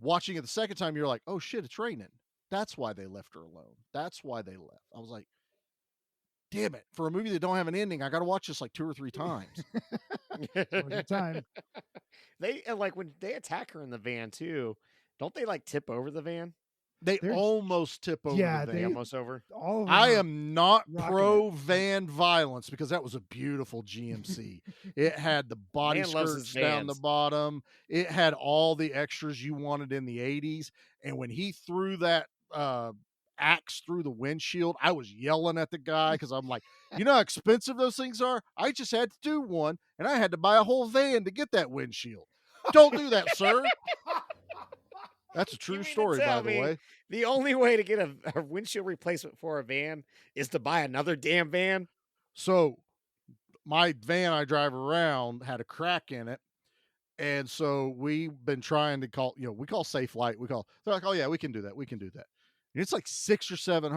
Watching it the second time, you're like, oh shit, it's raining. That's why they left her alone. That's why they left. I was like, damn it. For a movie that don't have an ending, I got to watch this like 2 or 3 times. Your time. They like when they attack her in the van too. Don't they like tip over the van? They They're- almost tip over Yeah, the They van. almost over. All of them I are am not rocking pro van violence because that was a beautiful GMC. It had the body Man loves his skirts down the vans. bottom. It had all the extras you wanted in the 80s. And when he threw that axe through the windshield, I was yelling at the guy because I'm like, you know how expensive those things are? I just had to do one and I had to buy a whole van to get that windshield. Don't do that, sir. That's a You true mean to story, by tell the me way. the only way to get a windshield replacement for a van is to buy another damn van? So my van I drive around had a crack in it. And so we've been trying to call, we call Safe Light. They're like, oh yeah, we can do that. We can do that. And it's like $600 or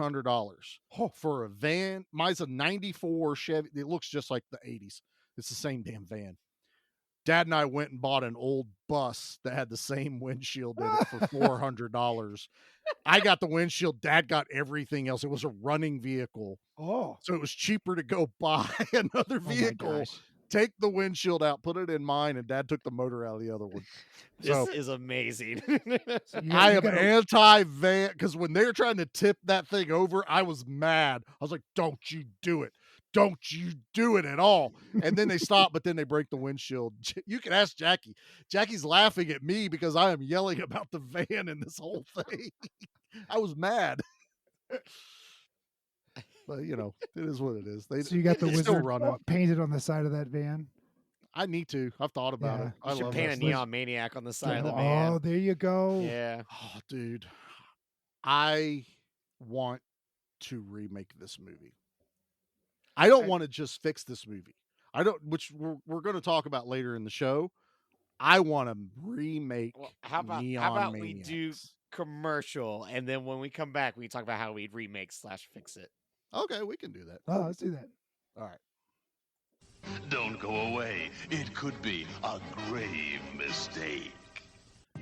$700 for a van. Mine's a 94 Chevy. It looks just like the 80s. It's the same damn van. Dad and I went and bought an old bus that had the same windshield in it for $400. I got the windshield. Dad got everything else. It was a running vehicle. Oh, So it was cheaper to go buy another my vehicle, gosh. take the windshield out, put it in mine, and Dad took the motor out of the other one. This So is amazing. So I you am gotta- anti-van because when they were trying to tip that thing over, I was mad. I was like, don't you do it. Don't you do it at all. And then they stop, but then they break the windshield. You can ask Jackie. Jackie's laughing at me because I am yelling about the van and this whole thing. I was mad. But, it is what it is. So you got the it's still wizard running. painted on the side of that van. I need to. I've thought about Yeah. it. I You should love paint a that. Neon Maniac on the side of the Oh, van. there you go. Yeah. Oh, dude. I want to remake this movie. I don't want to just fix this movie. I don't, which we're going to talk about later in the show. I want to remake Well, how about Neon we Maniacs. do commercial, and then when we come back, we talk about how we'd remake / fix it. Okay, we can do that. Oh, let's do that. All right. Don't go away. It could be a grave mistake.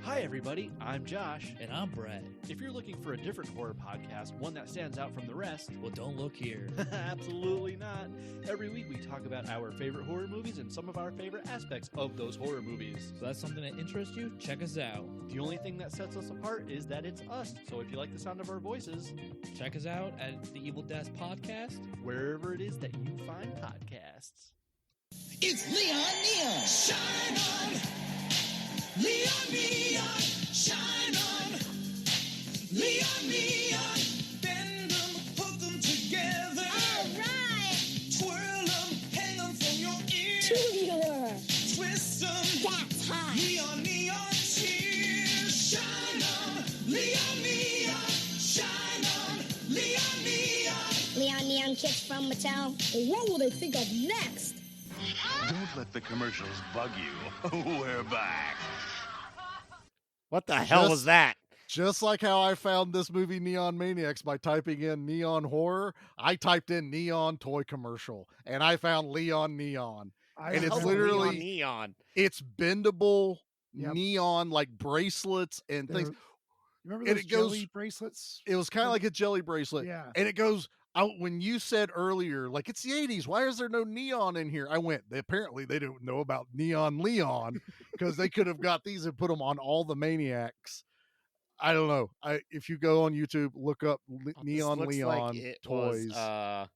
Hi, everybody. I'm Josh. And I'm Brad. If you're looking for a different horror podcast, one that stands out from the rest, Well, don't look here. absolutely not. Every week we talk about our favorite horror movies and some of our favorite aspects of those horror movies. So that's something that interests you? Check us out. The only thing that sets us apart is that it's us. So if you like the sound of our voices, Check us out at the Evil Desk Podcast. wherever it is that you find podcasts. It's Neon. Shine on. Neon. Shine on. Neon. Bend them, hook them together. All right. Twirl them, hang them from your ear. Tubular. Twist them. That's hot. Neon tears. Shine on. Neon. Shine on. Neon kicks from Mattel. What will they think of next? Don't let the commercials bug you. We're back. What the hell was that? Just like how I found this movie Neon Maniacs by typing in neon horror, I typed in neon toy commercial and I found Neon. And it's Hell's a literally neon. it's bendable Yep. neon like bracelets and things. Remember And those it goes- jelly bracelets? It was kind of like a jelly bracelet. Yeah. And it goes out when you said earlier, like it's the 80s. Why is there no neon in here? I went, apparently they don't know about Neon Leon because they could have got these and put them on all the Maniacs. I don't know. If you go on YouTube, look up This Neon looks Leon like it toys. was,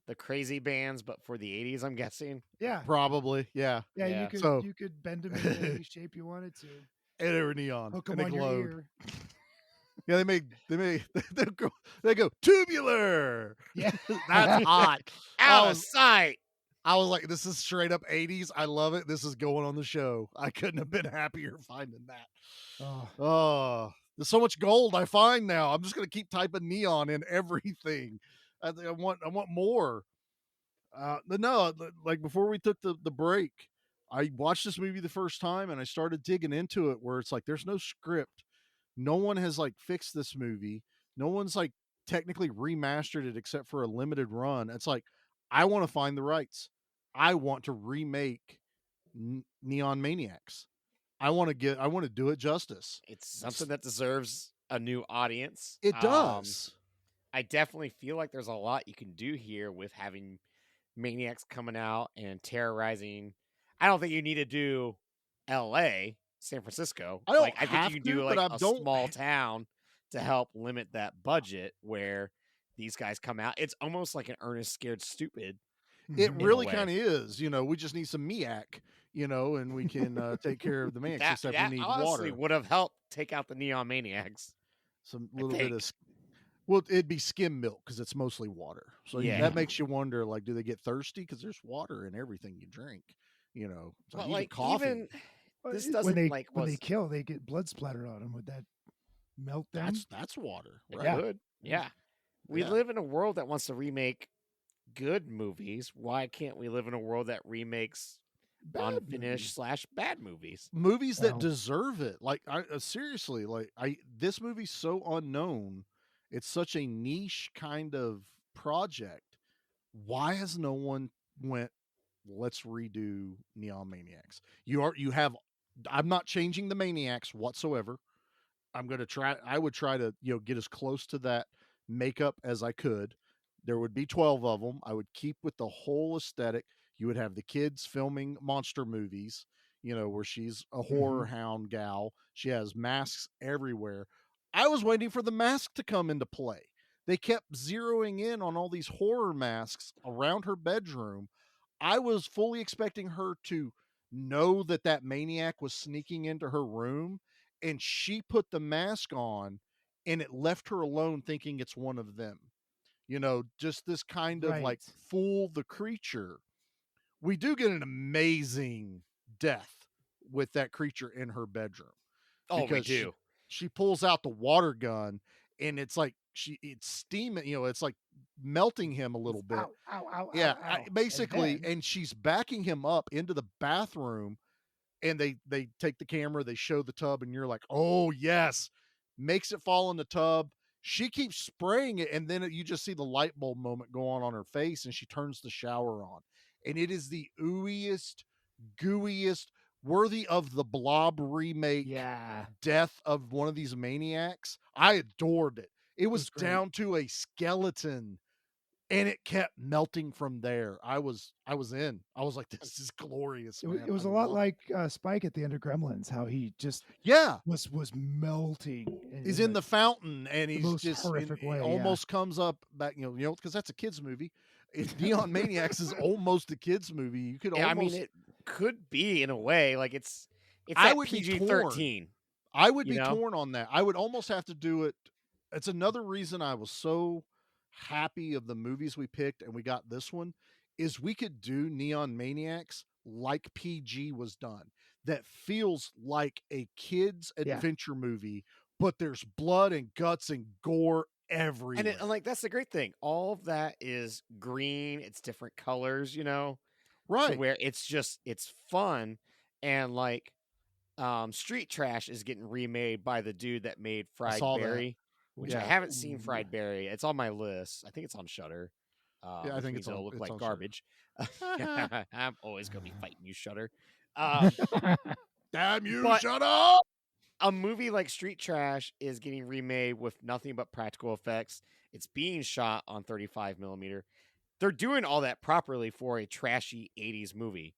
the the crazy bands, but for the 80s, I'm guessing. Yeah. Probably, yeah. Yeah, Yeah. you could bend them in any shape you wanted to. And they were neon. Hook and them they on your glowed. ear. Yeah, they go tubular. Yeah. That's hot. Out of sight. I was like, this is straight up 80s. I love it. This is going on the show. I couldn't have been happier finding that. Oh, there's so much gold I find now. I'm just gonna keep typing neon in everything. I want more. But no, like before we took the break, I watched this movie the first time and I started digging into it where it's like there's no script. No one has like fixed this movie. No one's like technically remastered it except for a limited run. It's like I want to find the rights. I want to remake Neon Maniacs. I want to do it justice. It's something that deserves a new audience. It does. I definitely feel like there's a lot you can do here with having Maniacs coming out and terrorizing. I don't think you need to do L.A., San Francisco. I don't I think have you can to, do but like I a don't- small town to help limit that budget where these guys come out. It's almost like an Ernest Scared Stupid. It in a really way. kind of is. We just need some Miak, and we can take care of the Maniacs, except that we need honestly water. would have helped take out the Neon Maniacs. Some I little bit of think. well, it'd be skim milk because it's mostly water. So Yeah. that makes you wonder, like, do they get thirsty? Because there's water in everything you drink. So But even like coffee. even this when doesn't they like when they was kill, they get blood splattered on them. Would that melt them? That's water, it right? could. Yeah. We Yeah. live in a world that wants to remake good movies. Why can't we live in a world that remakes Bad unfinished / bad movies? Movies that Well- deserve it. Like I seriously, this movie's so unknown. It's such a niche kind of project. Why has no one went, let's redo Neon Maniacs? I'm not changing the Maniacs whatsoever. I would try to, get as close to that makeup as I could. There would be 12 of them. I would keep with the whole aesthetic. You would have the kids filming monster movies, where she's a horror hound gal. She has masks everywhere. I was waiting for the mask to come into play. They kept zeroing in on all these horror masks around her bedroom. I was fully expecting her to know that maniac was sneaking into her room, and she put the mask on and it left her alone thinking it's one of them. Just this kind of like Right. fool the creature. We do get an amazing death with that creature in her bedroom. Oh, we because do. She pulls out the water gun and it's like it's steaming, it's like melting him a little bit. Ow, ow, ow, Yeah, ow, ow. basically, And then- and she's backing him up into the bathroom, and they take the camera, they show the tub, and you're like, oh yes, makes it fall in the tub. She keeps spraying it, and then you just see the light bulb moment go on her face, and she turns the shower on, and it is the ooeyest, gooeyest, worthy of the Blob remake Yeah. death of one of these maniacs. I adored it. It was great. down to a skeleton, and it kept melting from there. I was in. I was like, this is glorious. Man. It was I a lot love like Spike at the end of Gremlins, how he just Yeah. was melting. He's in the fountain, and the he's most just horrific it way, yeah. almost comes up back, because that's a kids movie. Neon Maniacs is almost a kids movie. You could Yeah, almost. I mean, it could be in a way. Like it's I that would be PG-13. I would you be know? torn on that. I would almost have to do it. It's another reason I was so happy of the movies we picked and we got this one is we could do Neon Maniacs like PG was done. That feels like a kid's Yeah. adventure movie, but there's blood and guts and gore everywhere. And like that's the great thing. All of that is green. It's different colors, to right. where it's fun, and like Street Trash is getting remade by the dude that made Fried saw that. Berry, which I Yeah. haven't seen Fried Berry. It's on my list. I think it's on Shudder. I which think means it's on- it'll look it's like on Shudder. garbage. I'm always gonna be fighting you, Shudder. Damn you, but- shut up! A movie like Street Trash is getting remade with nothing but practical effects. It's being shot on 35 millimeter. They're doing all that properly for a trashy 80s movie.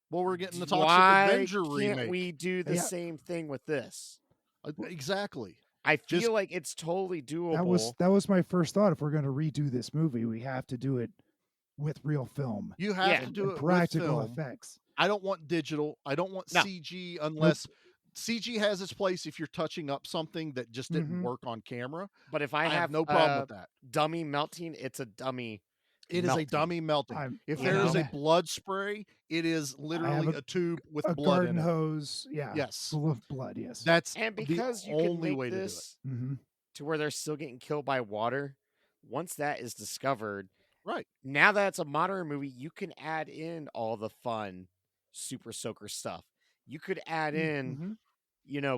Well, we're getting the Toxic Why Avenger can't remake. we do the Yeah. same thing with this? Exactly. I feel Just- like it's totally doable. That was my first thought. If we're going to redo this movie, we have to do it with real film. You have Yeah. to and, do and it with practical film. effects. I don't want digital. I don't want No. CG unless CG has its place if you're touching up something that just didn't Mhm. work on camera. But if I I have have no problem with that. dummy melting, it's a dummy. It is a melting. dummy melting. If you there is know? a blood spray, it is literally a tube with a blood garden in it. hose, Yes. full of blood. Yes. That's And the because you can only make way to do it. this Mhm. to where they're still getting killed by water, once that is discovered, Right. now that it's a modern movie, you can add in all the fun super soaker stuff. You could add in, Mhm.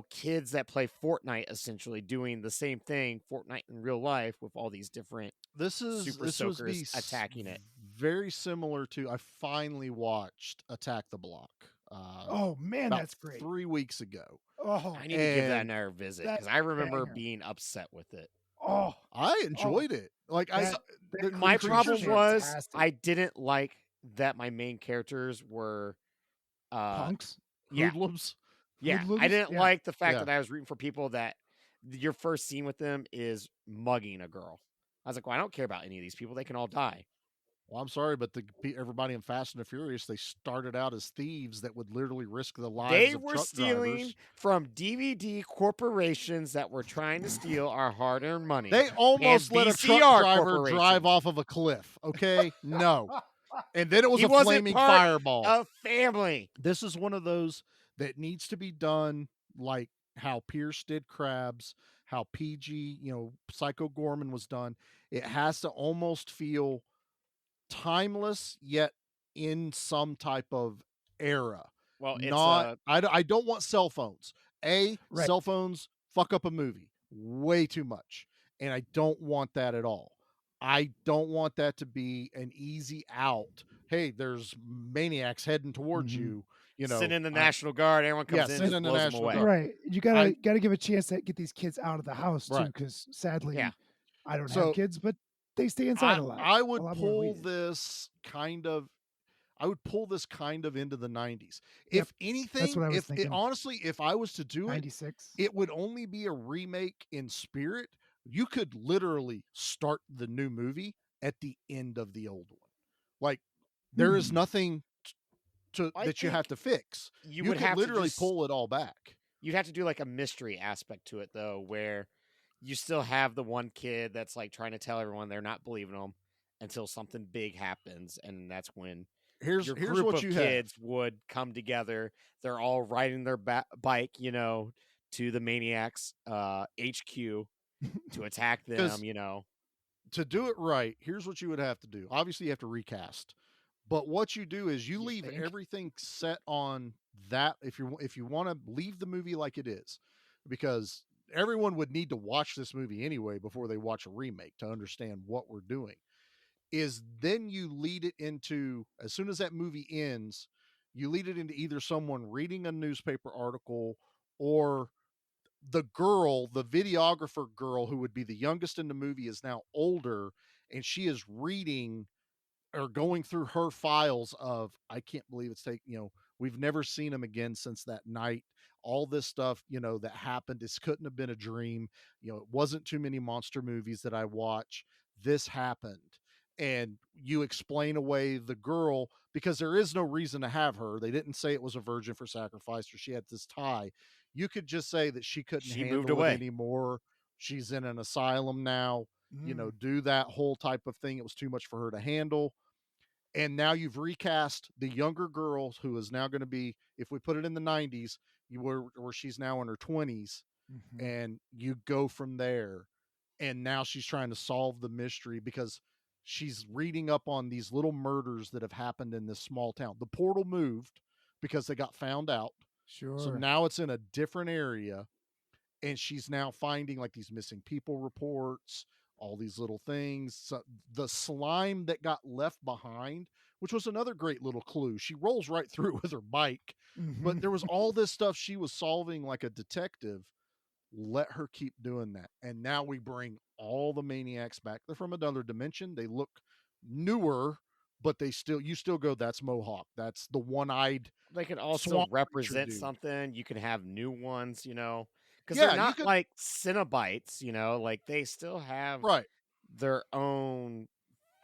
kids that play Fortnite essentially doing the same thing, Fortnite in real life with all these different This was soakers attacking it. very similar to. I finally watched Attack the Block. Oh man, about that's great. 3 weeks ago. Oh, I need to give that And another visit that because I remember banger. being upset with it. Oh, I enjoyed it. Like that- the My creatures problem were- was fantastic. I didn't like that my main characters were punks. yeah. hoodlums. Yeah, I Hoodlums? didn't Yeah. like the fact Yeah. that I was rooting for people that your first scene with them is mugging a girl. I was like, well, I don't care about any of these people. They can all die. Well, I'm sorry, but everybody in Fast and the Furious, they started out as thieves that would literally risk the lives They of were truck stealing drivers. from DVD corporations that were trying to steal our hard-earned money. They almost and let a VCR truck driver drive corporations. off of a cliff. Okay, no, and then it was He a wasn't flaming part fireball. of family. This is one of those that needs to be done like how Pierce did Crabs, how PG, Psycho Gorman was done. It has to almost feel timeless, yet in some type of era. Well, it's Not, I don't want cell phones. Right. Cell phones fuck up a movie way too much, and I don't want that at all. I don't want that to be an easy out. Hey, there's maniacs heading towards you. send in the National Guard. Everyone comes in send and in the blows them National away. Guard. Right. You gotta give a chance to get these kids out of the house too, Right. because sadly, Yeah. I don't So, have kids, but they stay inside a lot. I would a lot more than we pull did. this kind of. I would pull this kind of into the 90s. Yep, If anything, what I was if it, thinking. honestly, if I was to do it, 96. it would only be a remake in spirit. You could literally start the new movie at the end of the old one. Like there is nothing I that you have think to fix. You You would could have to literally just- pull it all back. You'd have to do like a mystery aspect to it though, where you still have the one kid that's like trying to tell everyone they're not believing them until something big happens, and that's when Here's your here's group what of you kids would come together. They're all riding their bike, to the Maniacs HQ to attack them. 'Cause- to do it right, here's what you would have to do. Obviously, you have to recast. But what you do is you leave think? everything set on that if you want to leave the movie like it is, because everyone would need to watch this movie anyway before they watch a remake to understand what we're doing. Is then you lead it into, as soon as that movie ends, you lead it into either someone reading a newspaper article or the girl, the videographer girl who would be the youngest in the movie is now older, and she is reading or going through her files of, I can't believe it's we've never seen him again since that night. All this stuff, that happened. This couldn't have been a dream. It wasn't too many monster movies that I watch. This happened. And you explain away the girl because there is no reason to have her. They didn't say it was a virgin for sacrifice or she had this tie. You could just say that she couldn't She handle moved it away. anymore. She's in an asylum now. Do that whole type of thing. It was too much for her to handle. And now you've recast the younger girl who is now going to be, if we put it in the 90s, where she's now in her 20s, and you go from there. And now she's trying to solve the mystery because she's reading up on these little murders that have happened in this small town. The portal moved because they got found out. Sure. So now it's in a different area. And she's now finding like these missing people reports, all these little things. So the slime that got left behind, which was another great little clue. She rolls right through it with her bike, but there was all this stuff she was solving like a detective. Let her keep doing that. And now we bring all the maniacs back. They're from another dimension. They look newer, but you still go, that's Mohawk. That's the one-eyed. They can also swamp creature represent dude. something. You can have new ones, because Yeah, they're you not could- like Cenobites, like they still have Right. their own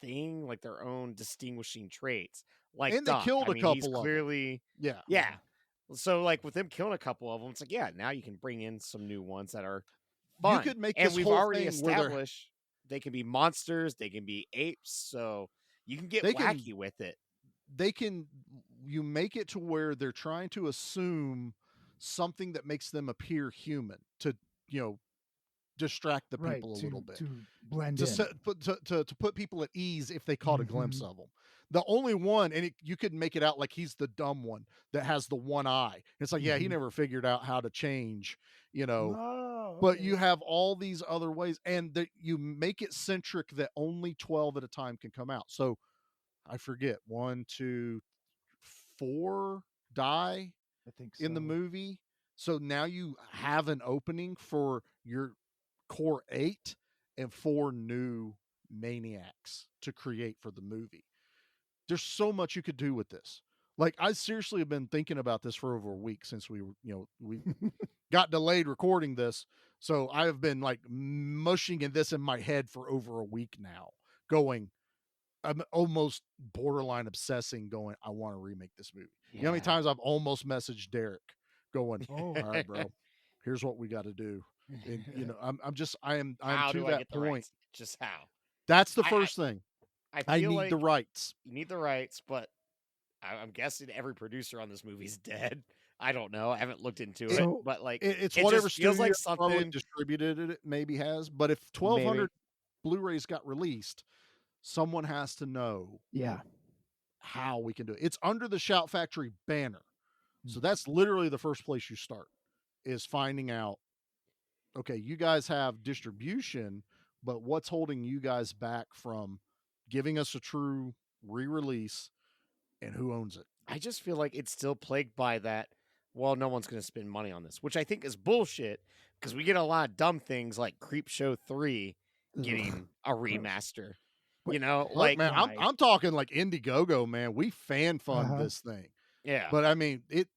thing, like their own distinguishing traits. Like And they Doc, killed I a mean, he's couple of 'em. clearly Yeah. yeah. So like with them killing a couple of them, it's like yeah, now you can bring in some new ones that are You fun. could make And this we've whole already thing where established they can be monsters, they can be apes, so you can get They can- wacky with it. you make it to where they're trying to assume something that makes them appear human to, distract the Right, people a little bit. to blend To, in. to put people at ease if they caught a glimpse Mhm. of them. The only one, and you could make it out like he's the dumb one that has the one eye. It's like, yeah, he Mhm. never figured out how to change, Oh, but okay. you have all these other ways, and that you make it centric that only 12 at a time can come out. So I forget 1, 2, 4 die I think in the so. movie. So now you have an opening for your core 8 and 4 new maniacs to create for the movie. There's so much you could do with this. Like, I seriously have been thinking about this for over a week since we got delayed recording this. So I have been like mushing in this in my head for over a week now, going, I'm almost borderline obsessing, going, I want to remake this movie. You know how many times I've almost messaged Derek going, Oh. all right, bro, here's what we got to do. And I'm How to do I that get the point. rights? Just how? That's the I- first thing. I I feel need like the rights. you need the rights, but I'm guessing every producer on this movie's dead. I don't know. I haven't looked into it, So- but like It's it whatever just feels studio like probably something. distributed it maybe has. But if 1,200 Blu-rays got released, someone has to know Yeah. how we can do it. It's under the Shout Factory banner. Mm. So that's literally the first place you start, is finding out, okay, you guys have distribution, but what's holding you guys back from giving us a true re-release, and who owns it? I just feel like it's still plagued by that. Well, no one's going to spend money on this, which I think is bullshit because we get a lot of dumb things like Creep Show 3 getting a remaster. You know, Look, like man, I'm talking like Indiegogo, man. We fan fund Uh-huh. this thing. yeah. But I mean, it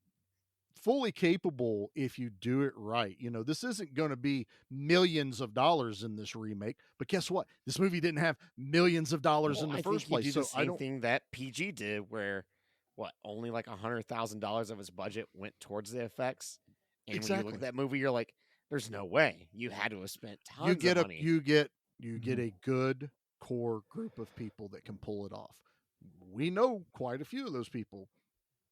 fully capable if you do it right. This isn't going to be millions of dollars in this remake, but guess what? This movie didn't have millions of dollars Well, in the I first think place. you So do the I same don't. thing that PG did, where only like $100,000 of his budget went towards the effects, and when you look Exactly. at that movie, you're like, "There's no way you had to have spent tons You get of money." you get a good core group of people that can pull it off. We know quite a few of those people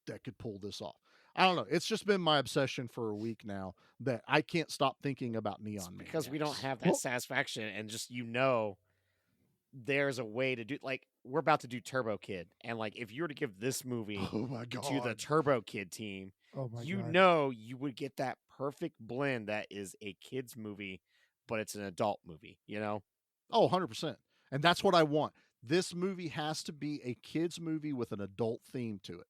that could pull this off. I don't know. It's just been my obsession for a week now that I can't stop thinking about Neon Maniacs. Because we don't have that satisfaction, and just there's a way to do, like, we're about to do Turbo Kid, and like if you were to give this movie Oh my to god. the Turbo Kid team, Oh my you God. know you would get that perfect blend that is a kid's movie, but it's an adult movie, Oh, 100%. And that's what I want. This movie has to be a kids movie with an adult theme to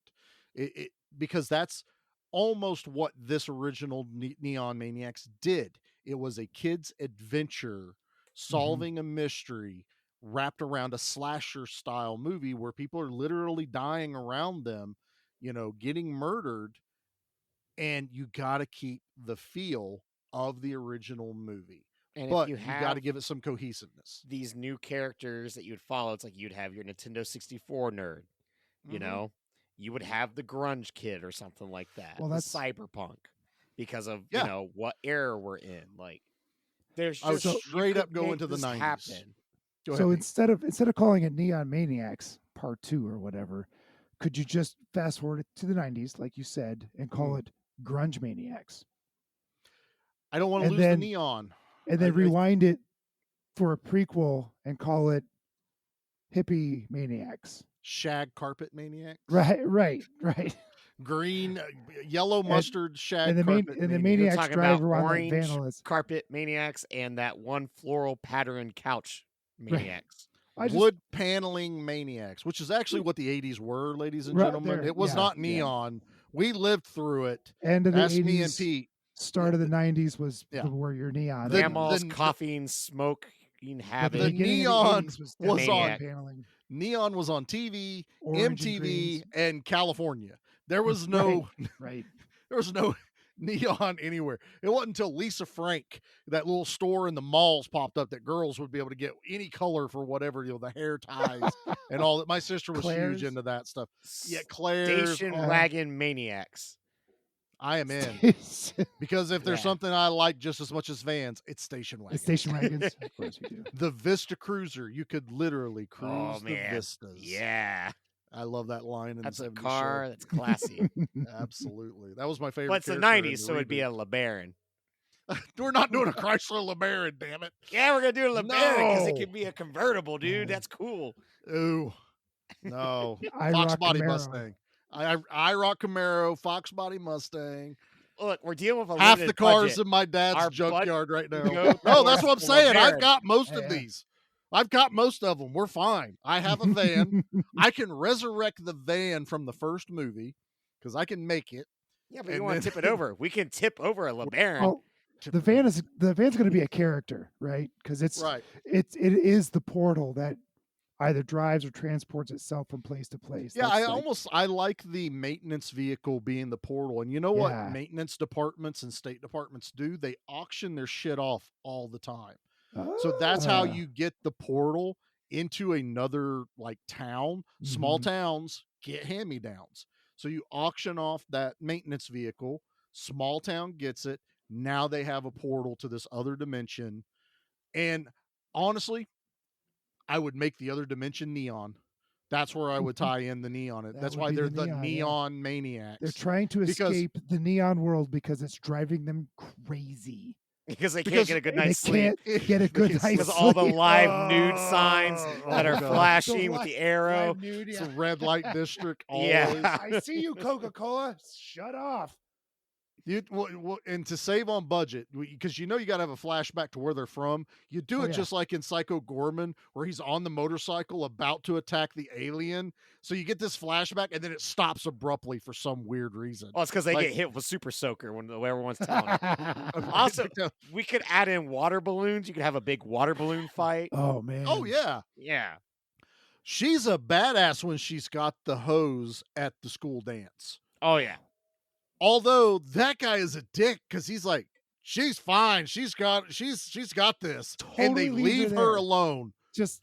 it. Because that's almost what this original Neon Maniacs did. It was a kid's adventure solving a mystery wrapped around a slasher style movie where people are literally dying around them, getting murdered, and you got to keep the feel of the original movie. And But if you you have got to give it some cohesiveness. these new characters that you'd follow, it's like you'd have your Nintendo 64 nerd, Mhm. you would have the grunge kid or something like that. Well, the that's- cyberpunk, because of Yeah. what era we're in. Like, there's I would just straight you up could go make into the this 90s. happen. Go So ahead, Pete. instead of calling it Neon Maniacs Part 2 or whatever, could you just fast forward it to the 90s, like you said, and call it Grunge Maniacs? I don't want to and lose then- the neon. And then I- rewind it for a prequel and call it Hippie Maniacs. Shag carpet maniacs. Right. Green, yellow mustard shag and the carpet and the maniacs. You're maniacs talking drive about around that orange vandalism. carpet maniacs and that one floral pattern couch maniacs. Wood paneling maniacs, which is actually what the 80s were, ladies and Right gentlemen. there, It was yeah, not yeah. neon. We lived through it. End of the Ask 80s, me and Pete. start of the 90s was Yeah. where your neon. Grandma's the- coughing, smoking habit. the beginning of neon 80s was was definitely on- paneling. Neon was on TV, Orange and MTV, greens. and California. There was no Right. there was no neon anywhere. It wasn't until Lisa Frank, that little store in the malls, popped up that girls would be able to get any color for whatever, the hair ties and all that. My sister was Claire's. huge into that stuff. Yeah, Claire's. Station oh, Wagon Maniacs. I am in. Because if there's Yeah. something I like just as much as Vans, it's station wagons. It's station wagons. Of course you do. The Vista Cruiser, you could literally cruise Oh the man. Vistas. Yeah. I love that line in That's the a 70s car. show. That's classy. Absolutely. That was my favorite. But it's the character in 90s, so it'd be a LeBaron. We're not doing a Chrysler LeBaron, damn it. Yeah, we're gonna do a LeBaron because it No. can be a convertible, dude. That's cool. Ooh. No. I Fox rock Body Camaro. Mustang. I rock Camaro, Fox Body Mustang. Look, we're dealing with a Half limited the cars budget. in my dad's Our junkyard right go now. No, that's what I'm towards the saying. I've LeBaron. got most of Yeah. these. I've got most of them. We're fine. I have a van. I can resurrect the van from the first movie because I can make it. Yeah, but you And want to then- tip it over. We can tip over a LeBaron. Well, the van's going to be a character, right? Because Right. it is the portal that either drives or transports itself from place to place. Yeah, That's I like the maintenance vehicle being the portal. And you know what Yeah. maintenance departments and state departments do? They auction their shit off all the time. So that's how Ah. you get the portal into another town. Small Mhm. towns get hand-me-downs. So you auction off that maintenance vehicle. Small town gets it. Now they have a portal to this other dimension. And honestly, I would make the other dimension neon. That's where I would tie in the neon. That That's would why be they're the the neon, neon yeah. maniacs. They're trying to Because- escape the neon world because it's driving them crazy. because they can't because get a good They night's sleep. can't get a good Because night's Because all the sleep. live nude signs Oh, that are God. flashing with live- the arrow. live nude, It's yeah. a red light district always. Yeah. I see you, Coca-Cola. Shut off. And to save on budget, because you got to have a flashback to where they're from. You do Oh, it yeah. just like in Psycho Gorman, where he's on the motorcycle about to attack the alien. So you get this flashback, and then it stops abruptly for some weird reason. Oh, it's because they Like- get hit with Super Soaker when everyone's telling them. Also, we could add in water balloons. You could have a big water balloon fight. Oh man. Oh yeah, Yeah. she's a badass when she's got the hose at the school dance. Oh, yeah. Although that guy is a dick because he's like, she's fine, she's got this, and they Totally leave her leave her there. alone Just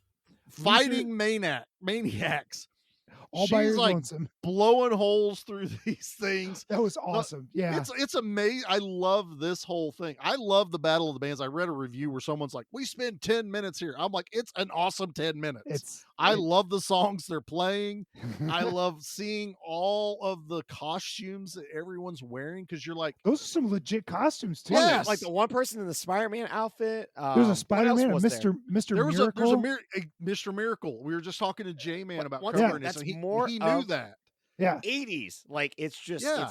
fighting maniacs. all by She's your like lonesome. blowing holes through these things. That was awesome. Yeah. It's amazing. I love this whole thing. I love the Battle of the Bands. I read a review where someone's like, we spend 10 minutes here. I'm like, it's an awesome 10 minutes. I love the songs they're playing. I love seeing all of the costumes that everyone's wearing because you're like, Those are some legit costumes too. Yes. Like the one person in the Spider-Man outfit. There's what a else Spider-Man, a was there? Mr. there's Miracle. a Mr. Miracle. We were just talking to J-Man about Once covering again, this, that's and more he knew of- that. Yeah. 80s. Like, it's just, Yeah.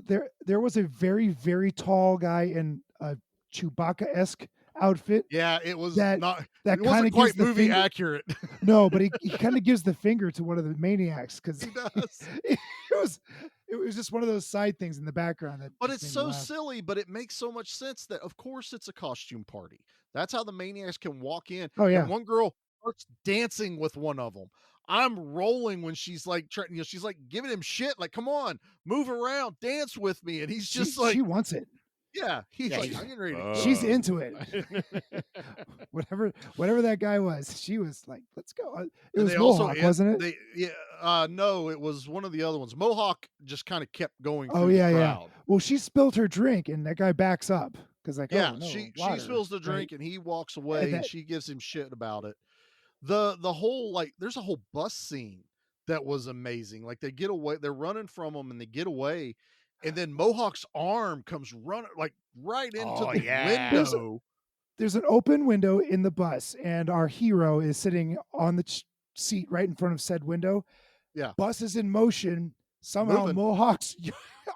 it's, There was a very, very tall guy in a Chewbacca-esque outfit. Yeah, it was That- not. That It kind wasn't of quite gives the movie finger. accurate. No, but he kind of gives the finger to one of the maniacs because He does. it was just one of those side things in the background that. But just it's made me so laugh. silly, but it makes so much sense that, of course, it's a costume party. That's how the maniacs can walk in. Oh yeah. And one girl starts dancing with one of them. I'm rolling when she's like, she's like giving him shit, like, come on, move around, dance with me. And he's just she, like, she wants it. yeah, he's Yeah, like, he's- I'm getting ready to She's go. into it. Whatever that guy was, she was like, "Let's go." It And was they also Mohawk, end- wasn't it? No, it was one of the other ones. Mohawk just kind of kept going Oh, through yeah, the yeah. crowd. Well, she spilled her drink, and that guy backs up because like, Yeah, oh, no, she water, spills the right? drink and he walks away and that- she gives him shit about it. The whole there's a whole bus scene that was amazing. Like they get away, they're running from them and they get away, and then Mohawk's arm comes running right into Oh, the yeah. window. There's an open window in the bus, and our hero is sitting on the seat right in front of said window. Yeah. Bus is in motion. Somehow Moving. Mohawk's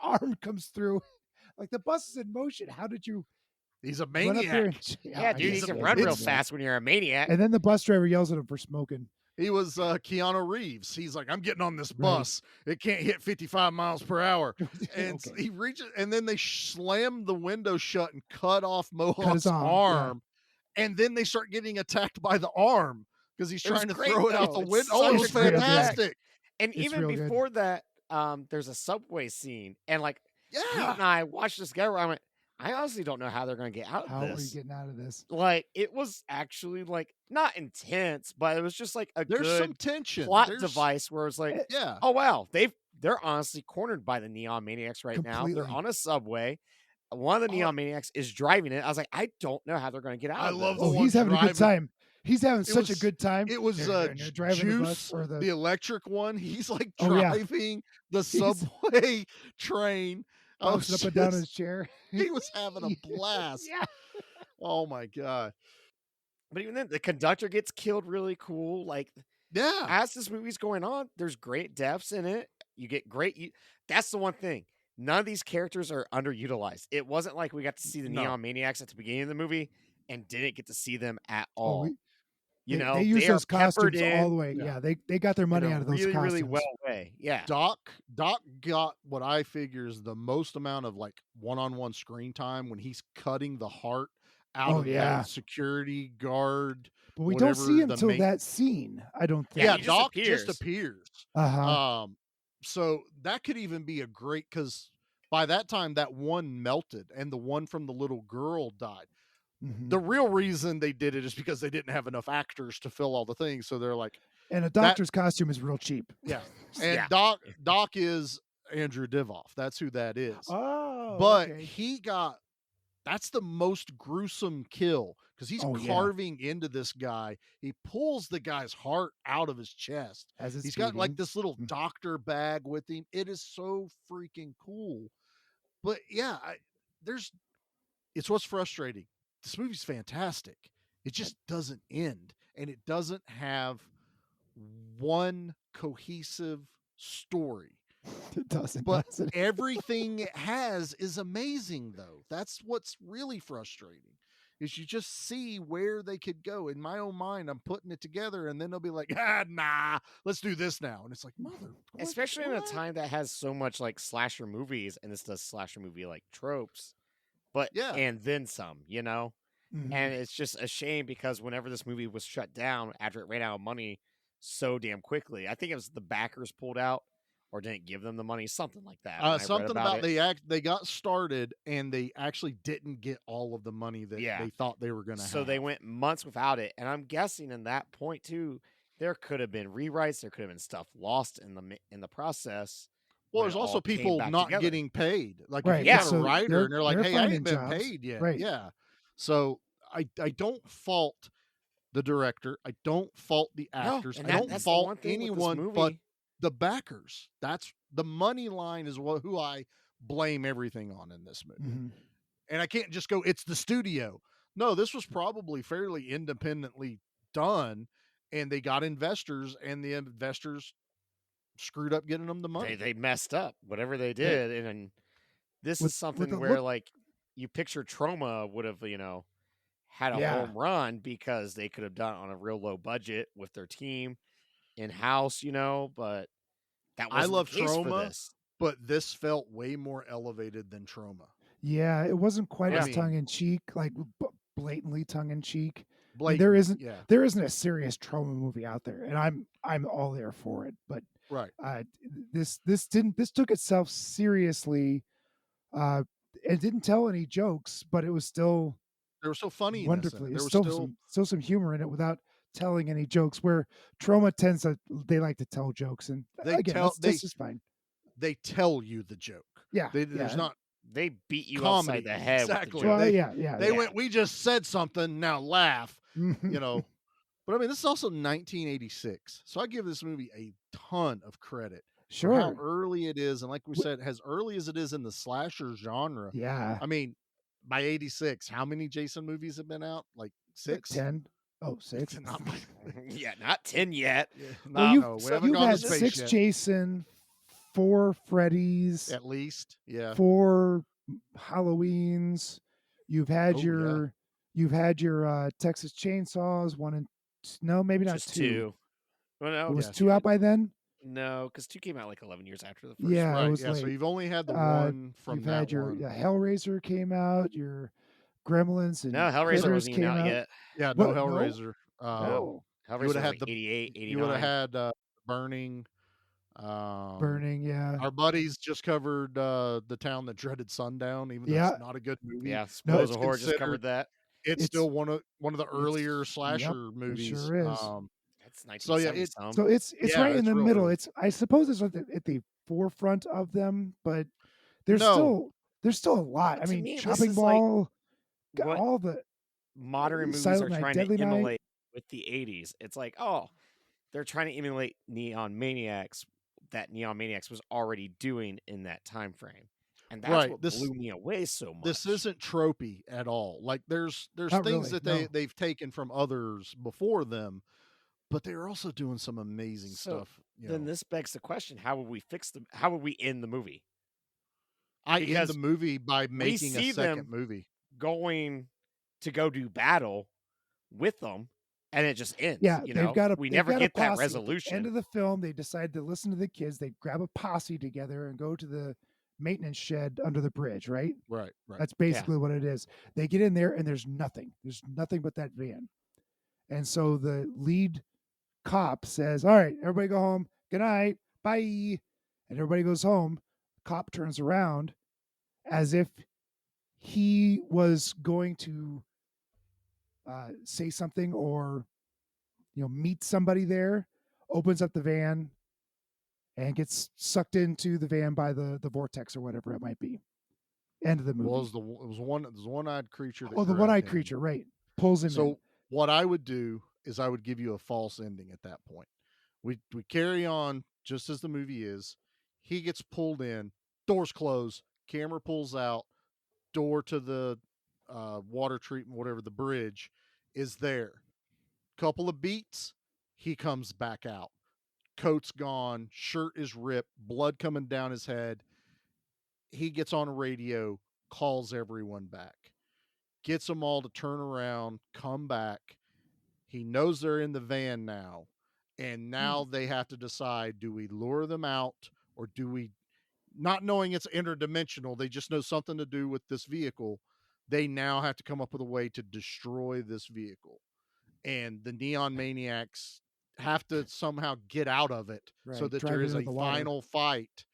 arm comes through. Like the bus is in motion. How did you He's a run up there? maniac. And, yeah, I dude, you guess can he run was real a maniac. fast when you're a maniac. And then the bus driver yells at him for smoking. He was Keanu Reeves. He's like, I'm getting on this Right. bus. It can't hit 55 miles per hour. And Okay. he reaches, and then they slam the window shut and cut off Mohawk's arm, yeah. arm. And then they start getting attacked by the arm because he's It was trying to great, throw it out though. the It's window. Oh, it such was a great attack. fantastic. And It's even real good. before that, there's a subway scene, and like you and I watched this together. I went, I honestly don't know how they're going to get out of How are you this. getting out of this? Like, it was actually like not intense, but it was just like a There's some good tension. plot There's device where it's like, yeah. oh wow, they're honestly cornered by the Neon Maniacs right now. They're Completely. on a subway. One of the Neon Maniacs is driving it. I was like, I don't know how they're going to get out I of love this. the Oh, one he's having a good driving- time. He's having such a good time. It was You're driving the bus Juice, or the the electric one. He's like Oh, yeah. driving the subway train. I was bouncing up and down just- his chair. He was having a blast. Yeah. Oh my god. But even then, the conductor gets killed really cool. Like, Yeah. as this movie's going on, there's great deaths in it. You get great. That's the one thing. None of these characters are underutilized. It wasn't like we got to see the No. Neon Maniacs at the beginning of the movie and didn't get to see them at Oh, all. they know, use they are those costumes peppered all in the way. Yeah. Yeah, they got their money in a out of those really, costumes. really well way. Yeah. Doc got what I figure is the most amount of like one-on-one screen time when he's cutting the heart out Oh, of yeah. that security guard. But we don't see him the till main- that scene. I don't think. Yeah, he just Doc appears. just appears. Uh-huh. So that could even be a great, because by that time that one melted and the one from the little girl died. Mhm. The real reason they did it is because they didn't have enough actors to fill all the things. So they're like, And a doctor's costume is real cheap. yeah. And Yeah. Doc is Andrew Divoff. That's who that is. Oh, But okay. that's the most gruesome kill, because he's Oh, yeah. carving into this guy. He pulls the guy's heart out of his chest. As it's He's got like beating. this little doctor bag with him. It is so freaking cool. But yeah, it's what's frustrating. This movie's fantastic. It just doesn't end, and it doesn't have one cohesive story. It doesn't. But does it? everything it has is amazing, though. That's what's really frustrating, is you just see where they could go. In my own mind, I'm putting it together, and then they'll be like, nah, let's do this now. And it's like, mother. Especially in a what? time that has so much like slasher movies, and this does slasher movie like tropes, but Yeah. and then some, Mhm. And it's just a shame because whenever this movie was shut down after it ran out of money so damn quickly, I think it was the backers pulled out or didn't give them the money, something like that. when I read Something about it. they got started, and they actually didn't get all of the money that Yeah. they thought they were going to have. So they went months without it, and I'm guessing in that point too, there could have been rewrites, there could have been stuff lost in the process. Well, when there's it also all came people back not together. getting paid. Like Right, if yeah, you got so a writer they're- and they're like, they're "Hey, I finding ain't been jobs. paid yet." Right. Yeah. So I don't fault the director. I don't fault the No, actors. and I don't that's the one fault thing with this anyone but movie. the backers. That's the money line is who I blame everything on in this movie. Mhm. And I can't just go, it's the studio. No, this was probably fairly independently done, and they got investors, and the investors screwed up getting them the money. They messed up whatever they did, and this With- is something the where look- like you picture Troma would have had a Yeah. home run because they could have done it on a real low budget with their team in house, but that I wasn't love the case for Troma, this. but this felt way more elevated than Troma. Yeah, it wasn't quite I as mean- tongue in cheek, like blatantly tongue in cheek. Blake, there isn't yeah, there isn't a serious trauma movie out there, and I'm all there for it. But right. this took itself seriously, and didn't tell any jokes, but it was still They were so funny. wonderfully. There There's was still some humor in it without telling any jokes. Where Trauma tends to they like to tell jokes, and They again, tell- that's just fine. they tell you the joke. Yeah, There's yeah. not They beat you comedy. upside the head Exactly. with the Well, joke. yeah. They went, we just said something, now laugh. Mhm. You know. But I mean, this is also 1986, so I give this movie a ton of credit for how Sure. early it is, and like we said, as early as it is in the slasher genre. Yeah. I mean, by 86, how many Jason movies have been out? Like Like 6? 10. Oh, 6. Not by- Yeah, not 10 yet. Well, no, we haven't you've gone had to space 6 yet. Jason, 4 Freddy's, At least, yeah. 4 Halloweens. You've had Oh, yeah. your Texas Chainsaws, 1 and no, maybe not Just 2. 2. Well, no, Was Yeah. 2 out by then? no, because 2 came out like 11 years after the first. Yeah, Right, it was yeah. So late. you've only had the Uh, one from You've that had your one. Hellraiser came out, your Gremlins and No, Hellraiser Critters wasn't even came out yet. Yeah, no What? No? Hellraiser. Oh, Hellraiser would've was had like the- 88, 89. You would have had Burning. Burning, yeah. Our buddies just covered The Town That Dreaded Sundown, even though Yeah. it's not a good movie. Yeah, but Spoils it's of Horror just considered- covered that. It's still one of the earlier Yep, slasher it movies. sure is. That's So yeah, 1970 some. So it's Yeah, right in it's the real middle. early. It's I suppose it's at the forefront of them, but there's No. still a lot. I To mean, me, this Chopping is like Mall, what all the modern movies Silent are Night, trying Deadly to Night. emulate with the 80s. It's like, oh, they're trying to emulate Neon Maniacs that Neon Maniacs was already doing in that time frame. And that's Right, what this- blew me away so much. This isn't tropey at all. Like there's Not things really, that no. they've taken from others before them, but they're also doing some amazing So, stuff. Then this begs the question: how would we fix them? How would we end the movie? I end because the movie by we making see a second them movie. going to go do battle with them, and it just ends. Yeah, you they've know, got a we they've never got a get that posse. At the resolution. end of the film, they decide to listen to the kids. They grab a posse together and go to the maintenance shed under the bridge. Right. Right. That's basically what it is. They get in there and there's nothing. There's nothing but that van. And so the lead cop says, "All right, everybody go home. Good night. Bye." And everybody goes home. Cop turns around as if he was going to say something or meet somebody there, opens up the van and gets sucked into the van by the vortex or whatever it might be. End of the movie. Well, it was one-eyed creature. That Oh, the grabbed one-eyed him. creature, right. Pulls him in. So what I would do is I would give you a false ending at that point. We carry on just as the movie is. He gets pulled in, doors close, camera pulls out, door to the water treatment, whatever, the bridge is there. Couple of beats, he comes back out. Coat's gone, shirt is ripped, blood coming down his head. He gets on a radio, calls everyone back, gets them all to turn around, come back. He knows they're in the van now, and now they have to decide, do we lure them out or do we, not knowing it's interdimensional, they just know something to do with this vehicle. They now have to come up with a way to destroy this vehicle. And the Neon Maniacs have to somehow get out of it so Right, that drive there it is into a the water. final fight.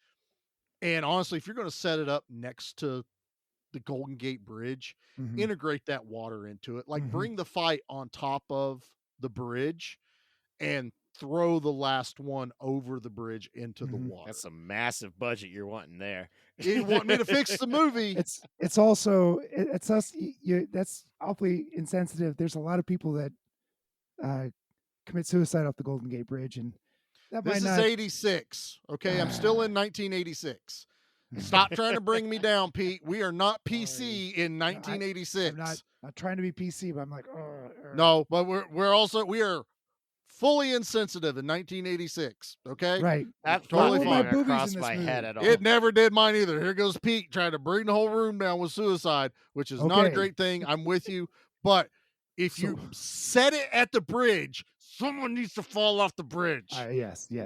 And honestly, if you're going to set it up next to the Golden Gate Bridge, Mhm. integrate that water into it. Like Mhm. bring the fight on top of the bridge and throw the last one over the bridge into the water. That's a massive budget you're wanting there. You want me to fix the movie? It's also it's us. That's awfully insensitive. There's a lot of people that commit suicide off the Golden Gate Bridge, and that This might is not. 86. Okay, I'm still in 1986. Stop trying to bring me down, Pete. We are not PC in 1986. I'm not trying to be PC, but I'm like, No, but we are fully insensitive in 1986. Okay, right. That totally thought fine. didn't cross my head at all. It never did mine either. Here goes Pete trying to bring the whole room down with suicide, which is not a Okay. great thing. I'm with you, but if you set it at the bridge, someone needs to fall off the bridge. Yes. You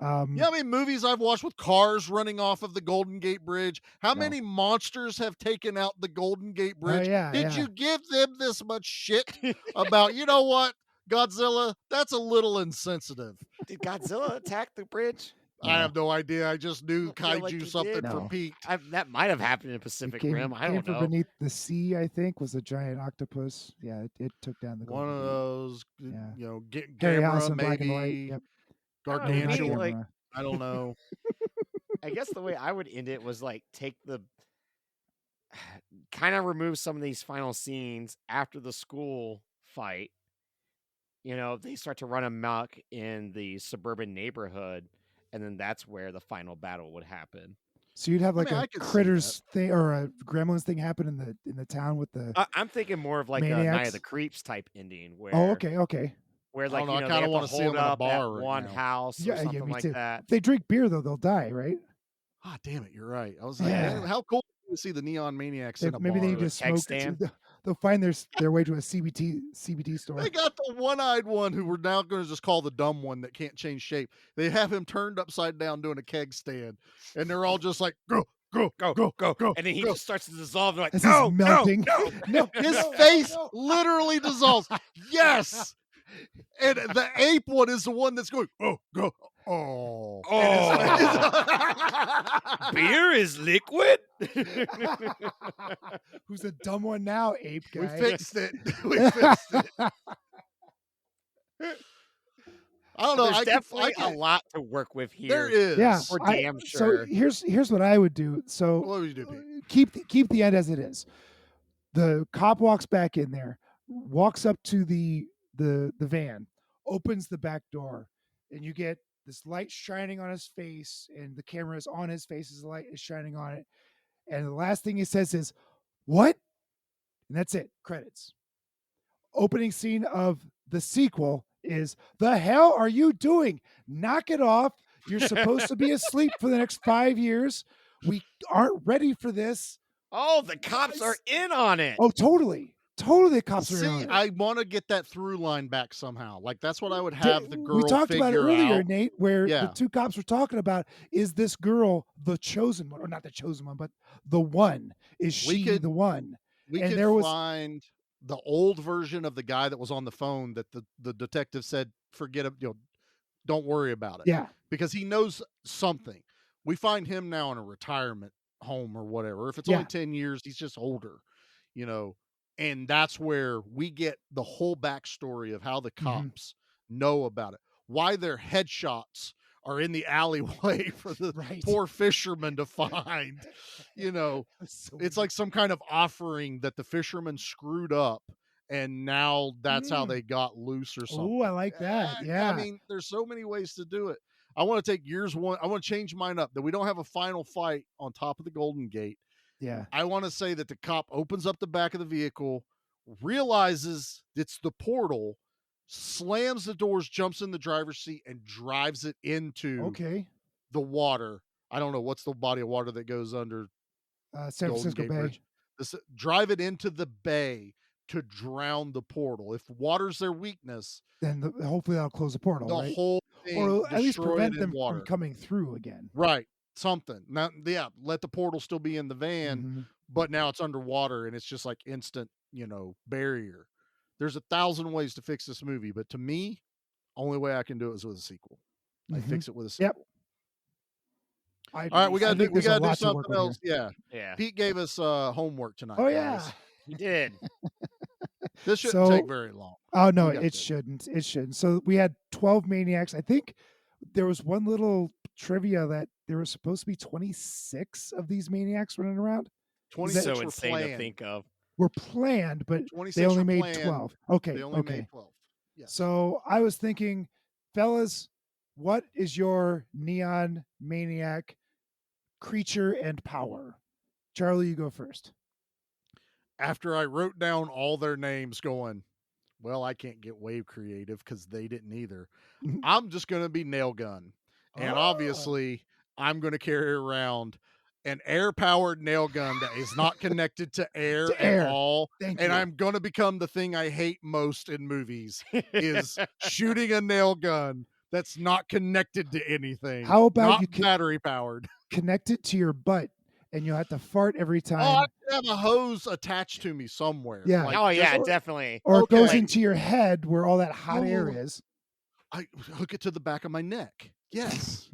know how many movies I've watched with cars running off of the Golden Gate Bridge? How many monsters have taken out the Golden Gate Bridge? yeah, Did yeah. you give them this much shit about, you know what, Godzilla? That's a little insensitive. Did Godzilla attack the bridge? I have no idea. I just knew I feel like kaiju he something did. for Pete. That might have happened in Pacific Rim. I came don't from know. beneath the sea, I think, was a giant octopus. Yeah, it took down the One Golden of Gate. those, Yeah. you know, Harry Gamera, House in black and white. maybe. Yep. Gargantuan. Like, I don't know. I guess the way I would end it was like take the kind of remove some of these final scenes after the school fight. You know, they start to run amok in the suburban neighborhood, and then that's where the final battle would happen. So you'd have like I a could see critters thing or a gremlins thing happen in the town with the. I'm thinking more of like a Night Maniacs? of the Creeps type ending where Oh, okay. where I like don't know, you I know kinda they have wanna to see 'em hold in a up bar at right one now. house or something me like too. that. If they drink beer though, they'll die, right? Ah, damn it, you're right. I was like, Yeah. man, how cool to see the Neon Maniacs in a Maybe bar. they need to smoke. They'll find their way to a CBD store. They got the one-eyed one who we're now going to just call the dumb one that can't change shape. They have him turned upside down doing a keg stand, and they're all just like, go, and then he just starts to dissolve. They're like, As no, he's melting. no. His face literally dissolves. Yes. And the ape one is the one that's going, oh, go. Oh. Beer is liquid. Who's the dumb one now, ape guy? We fixed it. We fixed it. I don't know. There's I definitely could, a lot to work with here. there is. Yeah, for damn So sure. here's what I would do. So What would you do, Pete? keep the end as it is. The cop walks back in there, walks up to the van, opens the back door, and you get this light shining on his face, and the camera is on his face as the light is shining on it. And the last thing he says is, "What?" And that's it. Credits. Opening scene of the sequel is, "The hell are you doing? Knock it off. You're supposed to be asleep for the next 5 years. We aren't ready for this." Oh, the cops are in on it. Oh, totally. Totally, the cops are See, in on it. I want to get that through line back somehow. Like that's what I would have the girl. We talked about it figure earlier, out. Nate, where Yeah. the two cops were talking about, is this girl the chosen one, or not the chosen one, but the one? Is she the one? We And could there was find the old version of the guy that was on the phone that the detective said, forget it, don't worry about it. Yeah. Because he knows something. We find him now in a retirement home or whatever. If it's Yeah. only 10 years, he's just older, and that's where we get the whole backstory of how the cops know about it, why their headshots are in the alleyway for the poor fisherman to find. It's like some kind of offering that the fisherman screwed up, and now that's how they got loose or something. Oh, I like that. Yeah. I mean, there's so many ways to do it. I want to take years one. I want to change mine up that we don't have a final fight on top of the Golden Gate. Yeah. I want to say that the cop opens up the back of the vehicle, realizes it's the portal, slams the doors, jumps in the driver's seat, and drives it into the water. I don't know what's the body of water that goes under San Golden Francisco Gate Bay. Bridge. Drive it into the bay to drown the portal. If water's their weakness, Then hopefully that'll close the portal, the right? whole thing, Or at least destroy prevent it in them water. from coming through again. Right. Something. Now, let the portal still be in the van, but now it's underwater and it's just like instant, barrier. There's 1,000 ways to fix this movie, but to me, only way I can do it is with a sequel. I fix it with a sequel. Yep. All right, we got to do lot to work something with else. here. Yeah. Pete gave us homework tonight. Oh, guys. yeah. He did. This shouldn't take very long. Oh no, We got it this. shouldn't. It shouldn't. So we had 12 Maniacs. I think there was one little trivia that there was supposed to be 26 of these Maniacs running around. 26 So were insane planned. to think of. Were planned, but 26 they only were made planned. 12. Okay. They only okay. made 12. Yes. So I was thinking, fellas, what is your Neon Maniac creature and power? Charlie, you go first. After I wrote down all their names going, well, I can't get way creative because they didn't either. I'm just going to be Nail Gun. And obviously, I'm going to carry around an air-powered nail gun that is not connected to air at all. Thank and you. I'm going to become the thing I hate most in movies is shooting a nail gun that's not connected to anything. How about not battery-powered? Connect it to your butt, and you'll have to fart every time. Oh, I should have a hose attached to me somewhere. Yeah. Like, Oh yeah, just- definitely. Or it goes Okay. into your head where all that hot air Oh. is. I hook it to the back of my neck. Yes.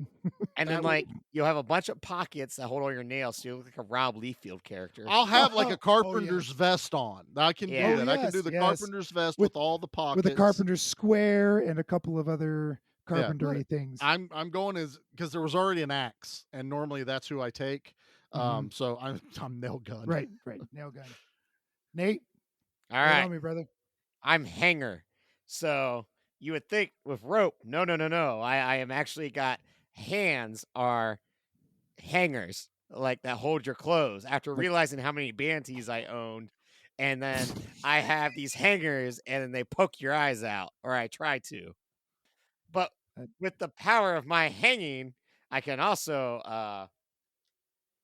And That then would- you'll have a bunch of pockets that hold all your nails, so you look like a Rob Liefeld character. I'll have like a Oh, carpenter's vest on. I can Yeah. do that. I can do yes, the yes. carpenter's vest with all the pockets. With a carpenter's square and a couple of other carpentry things. I'm going as because there was already an axe, and normally that's who I take. So I'm nail gun. Right. Nail gun. Nate, All lay it right. on me, brother. I'm hanger. So you would think with rope, no. I am actually got hands are hangers, like that hold your clothes. After realizing how many banties I owned, and then I have these hangers, and then they poke your eyes out, or I try to. But with the power of my hanging, I can also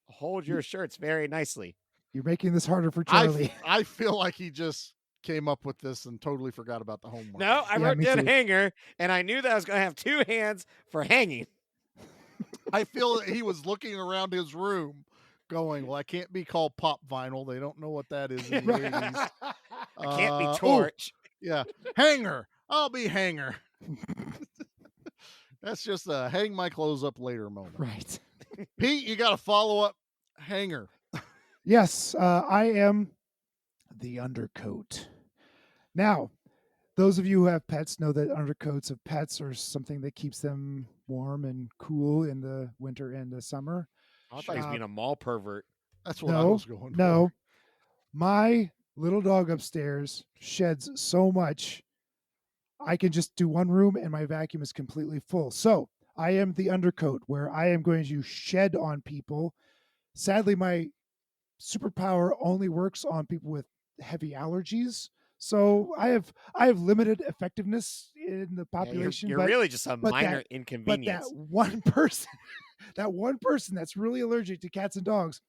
hold your shirts very nicely. You're making this harder for Charlie. I feel like he just came up with this and totally forgot about the homework. No, I Yeah, wrote me down too. hanger, and I knew that I was going to have two hands for hanging. I feel that he was looking around his room going, well, I can't be called pop vinyl. They don't know what that is in the 80s. I can't be Oh, torch. yeah. Hanger. I'll be hanger. That's just a hang my clothes up later moment. Right. Pete, you got a follow-up hanger. Yes, I am the undercoat. Now, those of you who have pets know that undercoats of pets are something that keeps them warm and cool in the winter and the summer. I thought he was being a mall pervert. That's what I was going for. No, my little dog upstairs sheds so much. I can just do one room and my vacuum is completely full. So I am the undercoat where I am going to shed on people. Sadly, my superpower only works on people with heavy allergies. So I have limited effectiveness in the population. You're but, really just a but minor that, inconvenience. But that one person that's really allergic to cats and dogs,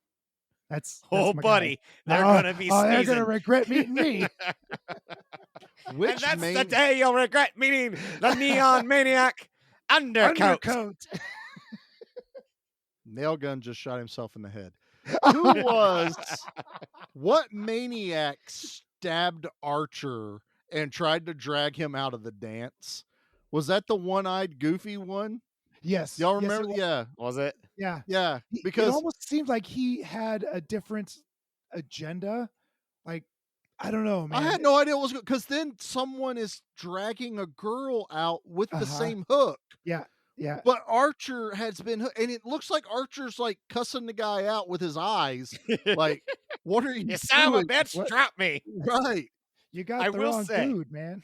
that's oh, my buddy, guy. they're gonna be sneezing. They're gonna regret meeting me. And that's the day you'll regret meeting the Neon Maniac undercoat. Nailgun just shot himself in the head. What maniac stabbed Archer and tried to drag him out of the dance? Was that the one-eyed goofy one? Yes. Y'all remember? Yes, Yeah. Was it? Yeah. Yeah. It Because almost seemed like he had a different agenda. Like, I don't know, man. I had no idea what was because then someone is dragging a girl out with the same hook. Yeah. Yeah. But Archer has been, and it looks like Archer's like cussing the guy out with his eyes. Like, what are you You son of a doing? bitch, drop me. Right. You got I the will wrong say, dude, man.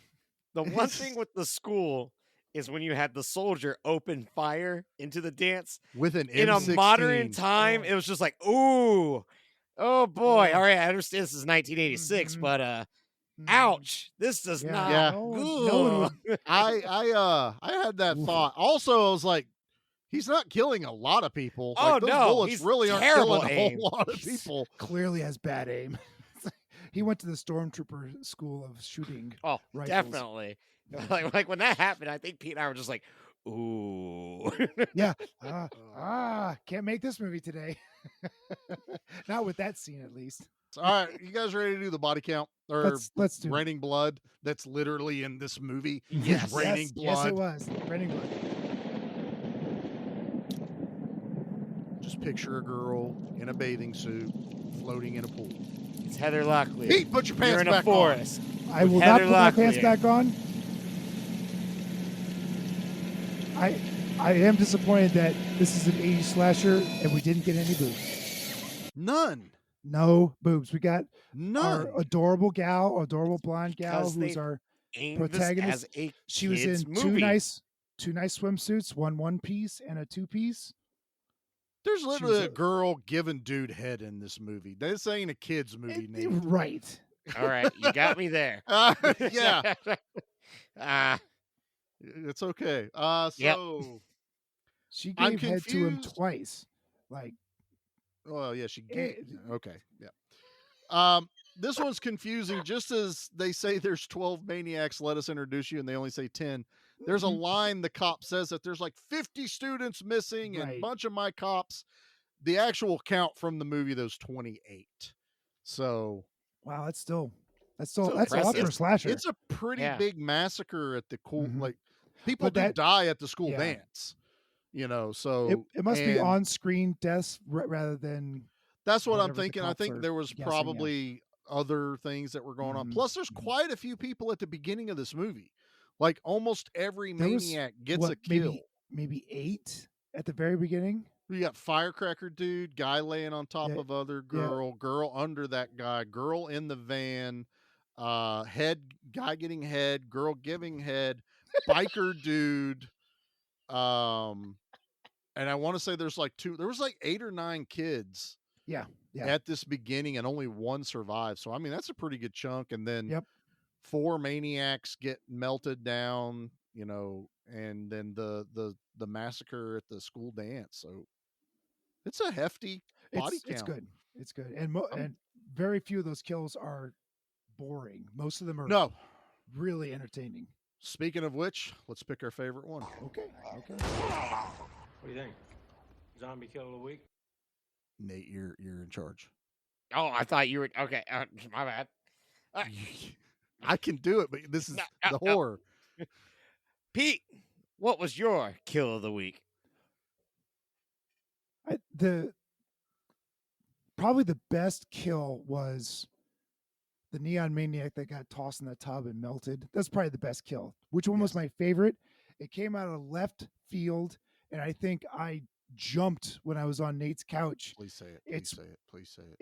The one thing with the school is when you had the soldier open fire into the dance with an in M16. a modern time, it was just like, ooh, oh boy. All right, I understand this is 1986, but ouch, this does not. Yeah. No, I had that thought. Also, I was like, he's not killing a lot of people. Oh, like, those no, bullets he's really aren't terrible killing aim. a whole lot of people. Clearly has bad aim. He went to the stormtrooper school of shooting. Oh, rifles. definitely. Like when that happened, I think Pete and I were just like, ooh. Yeah. Can't make this movie today. Not with that scene, at least. All right, you guys ready to do the body count or Let's do it. raining blood? That's literally in this movie. Yes. Raining blood. Yes, it was raining blood. Just picture a girl in a bathing suit floating in a pool. It's Heather Locklear. Pete, put your pants You're in back a forest. I with will Heather not put my pants Locklear. back on. I am disappointed that this is an 80s slasher and we didn't get any boobs. None. No boobs. We got None. our adorable blonde gal Because who's they our aimed this protagonist. as a She was kid's in movie. two nice swimsuits, one piece and a two piece. There's literally was a girl giving dude head in this movie. This ain't a kid's movie, Nate. Right. All right, you got me there. Yeah. Ah, It's okay. Yep. So She I'm gave head to him confused. twice. Like, well, yeah, she Eh, gave. Okay, yeah. This one's confusing. Just as they say there's 12 maniacs, let us introduce you, and they only say 10. There's a line the cop says that there's like 50 students missing and a Right. bunch of my cops. The actual count from the movie, there's 28. So wow, that's a lot impressive. for a slasher. it's a pretty Yeah. big massacre at the cool. Mhm. Like people But do that- die at the school yeah. dance. So it must be and on-screen deaths rather than That's what I'm whatever the thinking. I cops think are there was guessing, yeah. probably other things that were going on. Mhm. Plus, there's quite a few people at the beginning of this movie. Like almost every There was, maniac gets what, a kill. maybe 8 at the very beginning. You got firecracker dude, guy laying on top Yeah, of other girl under that guy, girl in the van, guy getting head, girl giving head, biker dude. And I want to say there was like 8 or 9 kids Yeah. at this beginning, and only one survived. So I mean, that's a pretty good chunk. And then Yep. 4 maniacs get melted down, and then the massacre at the school dance. So it's a hefty body count. It's good. It's good. And and very few of those kills are boring. Most of them are No. really entertaining. Speaking of which, let's pick our favorite one. Okay. What do you think? Zombie kill of the week? Nate, you're in charge. Oh, I thought you were okay. My bad. I can do it, but this is No, the no. horror. Pete, what was your kill of the week? Probably the best kill was the Neon Maniac that got tossed in the tub and melted. That's probably the best kill. Which one was my favorite? It came out of left field, and I think I jumped when I was on Nate's couch. Please say it. It's- Please say it. Please say it.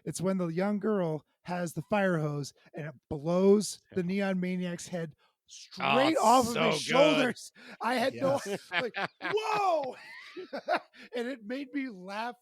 It's when the young girl has the fire hose and it blows the Neon Maniac's head straight it's off so of his good. shoulders. I had no Yes. like, whoa, and it made me laugh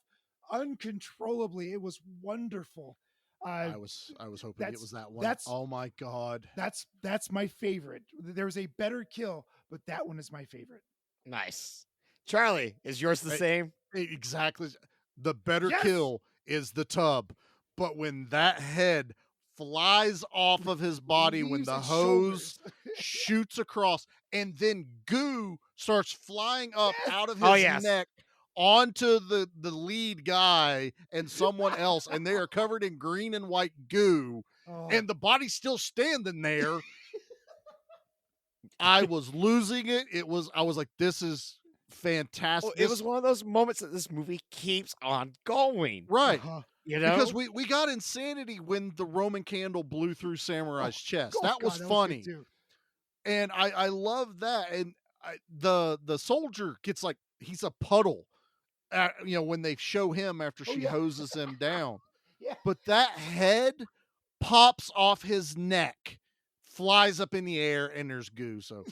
uncontrollably. It was wonderful. I was hoping it that's- was that one. that's- Oh my god. That's my favorite. There was a better kill, but that one is my favorite. Nice. Charlie, is yours the Hey, same? Exactly. The better Yes! kill is the tub. But when that head flies off of his body, when Leaves the his hose shoulders. shoots across, and then goo starts flying up Yes! out of his Oh, yes. neck onto the lead guy and someone else, and they are covered in green and white goo, Oh, and the body's still standing there. I was losing it. I was like, this is fantastic. Well, it was one of those moments that this movie keeps on going. right. uh-huh. You know? Because we got insanity when the Roman candle blew through Samurai's chest. Oh, that was God, funny. good too. And I love that. And the soldier gets like, he's a puddle, when they show him after Oh, she yeah. hoses him down. Yeah. But that head pops off his neck, flies up in the air, and there's goo. So,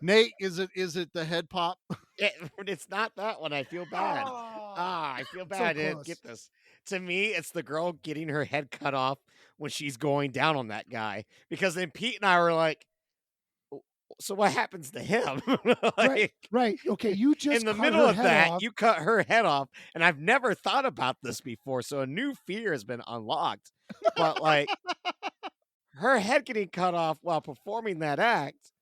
Nate, is it the head pop? It's not that one. I feel bad. Oh, I feel so bad. close. Get this. To me, it's the girl getting her head cut off when she's going down on that guy. Because then Pete and I were like, so what happens to him? right, right. Okay, you just in the cut middle her of head that, off. you cut her head off, and I've never thought about this before. So a new fear has been unlocked. But like her head getting cut off while performing that act,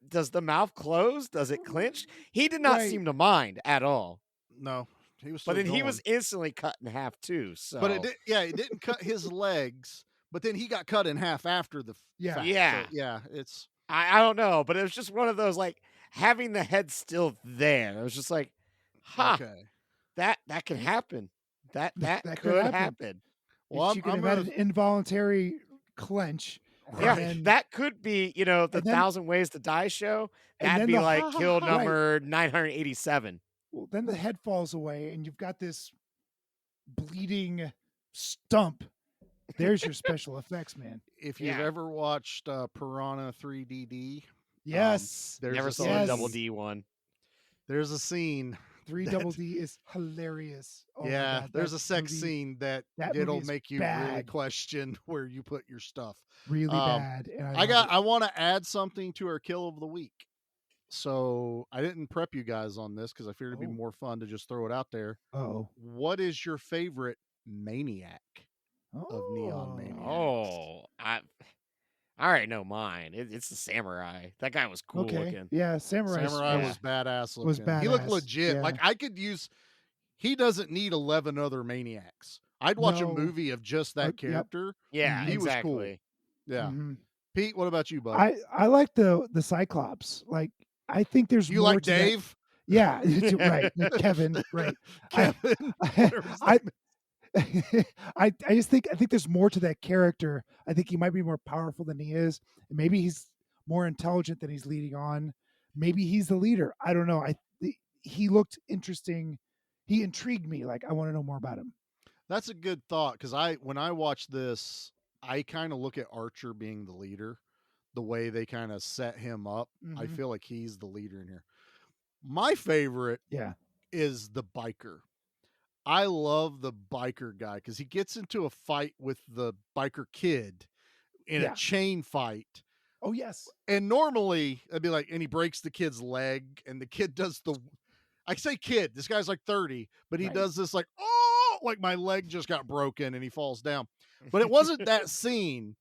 does the mouth close? Does it clench? He did not Right. seem to mind at all. No, he was. But still then he going. was instantly cut in half too. So But it didn't cut his legs. But then he got cut in half after the Yeah. fact. Yeah. So, yeah. It's I don't know, but it was just one of those like having the head still there. It was just like, okay. that can happen. That That could could happen. happen. Well, She could I'm have had gonna. an involuntary clench. Yeah, And that could be, the and then- 1,000 Ways to Die show. and That'd then be the- like kill Right. number 987. Well, then the head falls away, and you've got this bleeding stump. There's your special effects, man. If you've Yeah. ever watched Piranha 3DD, Yes, there's Never a saw scene- the double D one. There's a scene. 3 Double D is hilarious. Oh my yeah, God, there's that a sex movie- scene that that it'll movie is make you really bad. question where you put your stuff. really Um, bad. And I want to add something to our kill of the week. So I didn't prep you guys on this because I figured it'd be Oh. more fun to just throw it out there. Oh, What is your favorite maniac of Neon Maniacs? Oh, I already know mine. It's the samurai. That guy was cool okay. looking. Yeah, Samurai. Samurai yeah. was badass looking. Was He looked badass, legit. yeah. Like I could use. He doesn't need 11 other maniacs. I'd watch No. a movie of just that Yep. character. Yeah, He was cool. exactly. Yeah. Mhm. Pete, what about you, bud? I like the Cyclops. Like I think there's you more like to that- Dave? Yeah, right. Kevin, right. Kevin? Whatever his I, name is. I just think there's more to that character. I think he might be more powerful than he is. And maybe he's more intelligent than he's leading on. Maybe he's the leader. I don't know. He looked interesting. He intrigued me. Like I want to know more about him. That's a good thought because when I watch this, I kind of look at Archer being the leader, the way they kind of set him up. I Mhm. feel like he's the leader in here. My favorite Yeah. is the biker. I love the biker guy because he gets into a fight with the biker kid in Yeah. a chain fight. Oh yes. And normally I'd be like, and he breaks the kid's leg, and the kid does I say kid, this guy's like 30, but he Right. does this like, oh, like my leg just got broken and he falls down. But it wasn't that scene.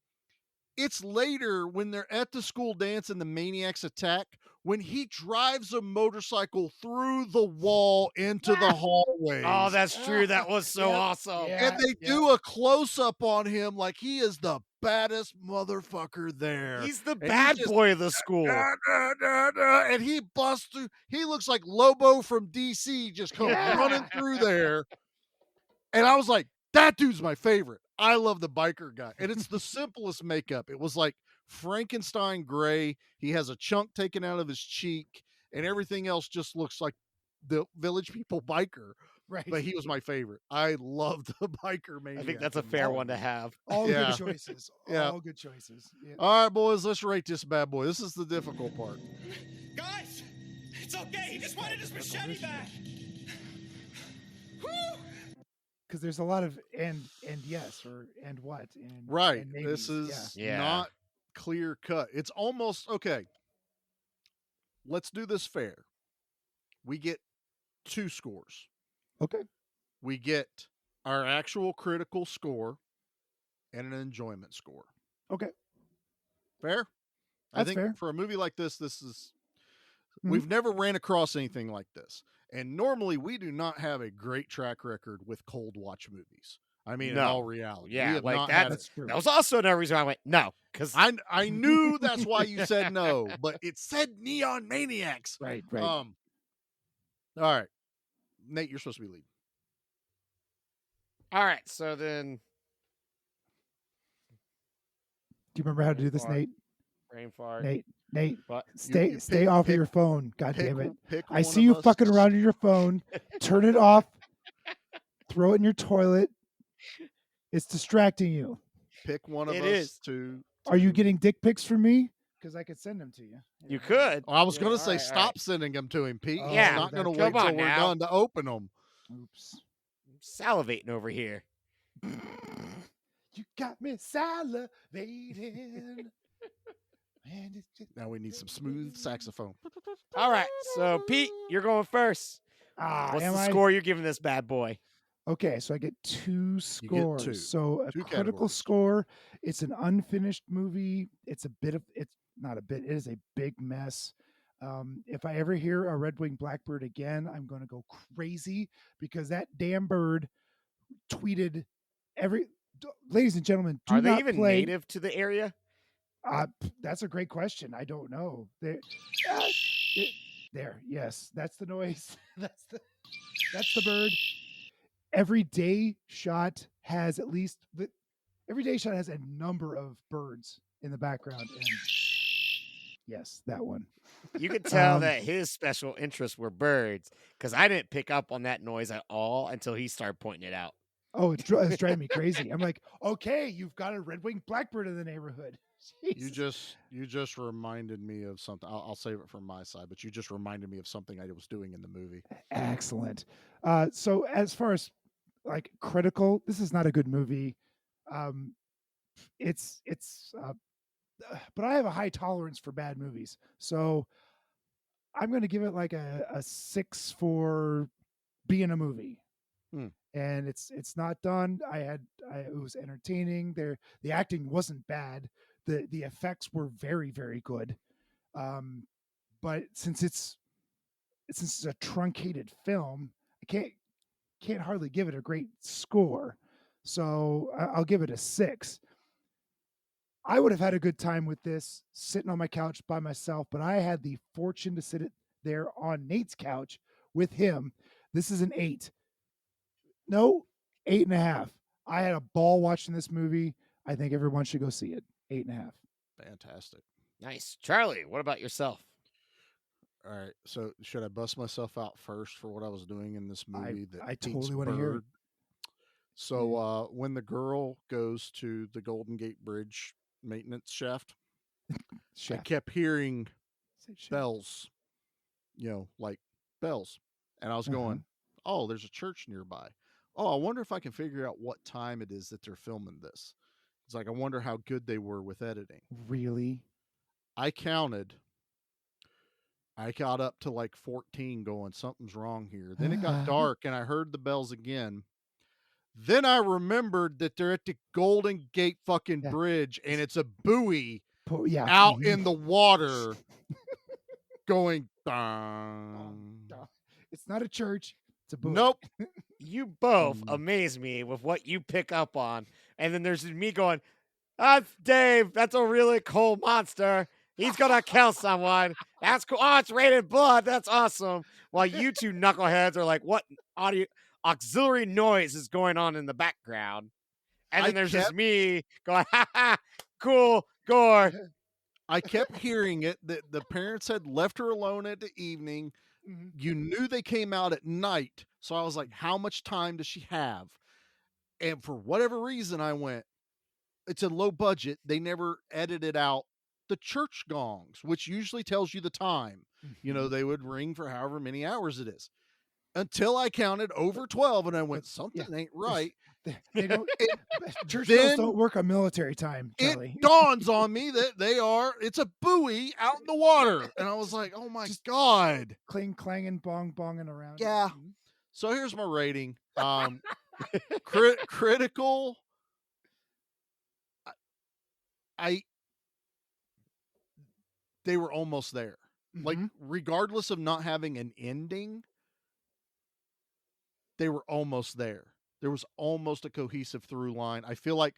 It's later when they're at the school dance and the maniacs attack, when he drives a motorcycle through the wall into the hallways. Oh, that's true. That was so Yeah. awesome. Yeah. And they do a close up on him like he is the baddest motherfucker there. He's the And bad just, boy of the school. and he busts through. He looks like Lobo from DC just come running through there. And I was like, that dude's my favorite. I love the biker guy. And it's the simplest makeup. It was like Frankenstein gray. He has a chunk taken out of his cheek, and everything else just looks like the Village People biker. Right. But he was my favorite. I loved the biker maniac. I think that's a fair one to have. All Yeah. good choices. Yeah. All good choices. Yeah. All right, boys, let's rate this bad boy. This is the difficult part. Guys, it's okay. He just wanted his machete back. Because there's a lot of and yes or and what and Right. and This maybes. is Yeah. not clear cut. It's almost okay. Let's do this fair. We get 2 scores. Okay. We get our actual critical score and an enjoyment score. Okay. Fair? I That's think fair. for a movie like this is Mhm. we've never ran across anything like this. And normally we do not have a great track record with cold watch movies. I mean, in No. all reality. We Yeah, have like not that. had That's true. That was also another reason I went no, because I knew that's why you said no, but it said Neon Maniacs. Right. Right. All right. Nate, you're supposed to be leading. all right. So then, Do you remember how to do this, fart. Nate? brain fart. Nate, But stay you stay pick- off pick- of your phone. God Pick, damn it! pick I one see of you us. fucking around on your phone. Turn it off. Throw it in your toilet. It's distracting you. Pick one of It us is. to. Are you getting dick pics from me? Because I could send them to you. you could. I was Yeah, going all to say right, all stop right. sending them to him, Pete. Oh, He's Yeah, not going to that's- wait Come till on we're now. done to open them. Oops. I'm salivating over here. You got me salivating. Man, it's just... Now we need some smooth saxophone. All right. So Pete, you're going first. What's am the I? score you're giving this bad boy? Okay, so I get 2 scores. 2. So a 2 critical categories. score. It's an unfinished movie. It's not a bit. It is a big mess. If I ever hear a red winged blackbird again, I'm going to go crazy because that damn bird tweeted ladies and gentlemen, do Are they not even play. native to the area? That's a great question. I don't know. There, yes, that's the noise. that's the bird. Every day shot has a number of birds in the background, and yes, that one. You could tell Um, that his special interests were birds because I didn't pick up on that noise at all until he started pointing it out. Oh, it's driving me crazy. I'm like, okay, you've got a red-winged blackbird in the neighborhood. You Jesus. just reminded me of something. I'll save it from my side, but you just reminded me of something I was doing in the movie. Excellent. So as far as like critical, this is not a good movie. It's but I have a high tolerance for bad movies, so I'm going to give it like a 6 for being a movie. And it's not done. It was entertaining. The acting wasn't bad. The effects were very, very good. But since it's a truncated film, I can't hardly give it a great score. So I'll give it a 6. I would have had a good time with this sitting on my couch by myself, but I had the fortune to sit there on Nate's couch with him. This is an 8. No, 8.5. I had a ball watching this movie. I think everyone should go see it. 8.5. Fantastic. Nice. Charlie, what about yourself? All right. So should I bust myself out first for what I was doing in this movie? I Pete's totally wanna hear it. bird? So when the girl goes to the Golden Gate Bridge maintenance shaft, I kept hearing bells, like bells. And I was going, oh, there's a church nearby. Oh, I wonder if I can figure out what time it is that they're filming this. It's like, I wonder how good they were with editing. Really? I got up to like 14 going, something's wrong here. Then it got dark and I heard the bells again. Then I remembered that they're at the Golden Gate fucking bridge and it's a buoy out in the water going, It's not a church. It's a buoy. Nope. You both amaze me with what you pick up on. And then there's me going, That's Dave. That's a really cool monster. He's gonna kill someone. That's cool. Oh, it's rated blood. That's awesome. While you two knuckleheads are like, what audio auxiliary noise is going on in the background? And then there's just me going, ha ha, cool, gore. I kept hearing it that the parents had left her alone at the evening. You knew they came out at night. So I was like, how much time does she have? And for whatever reason, I went, it's a low budget. They never edited out the church gongs, which usually tells you the time. You know, they would ring for however many hours it is. Until I counted over 12 and I went, something ain't right. They don't. Church bells don't work on military time, Charlie. It dawns on me that it's a buoy out in the water. And I was like, oh my God. Cling, clanging, bonging around. Yeah. So here's my rating. Critical. They were almost there. Like, regardless of not having an ending, they were almost there. There was almost a cohesive through line. I feel like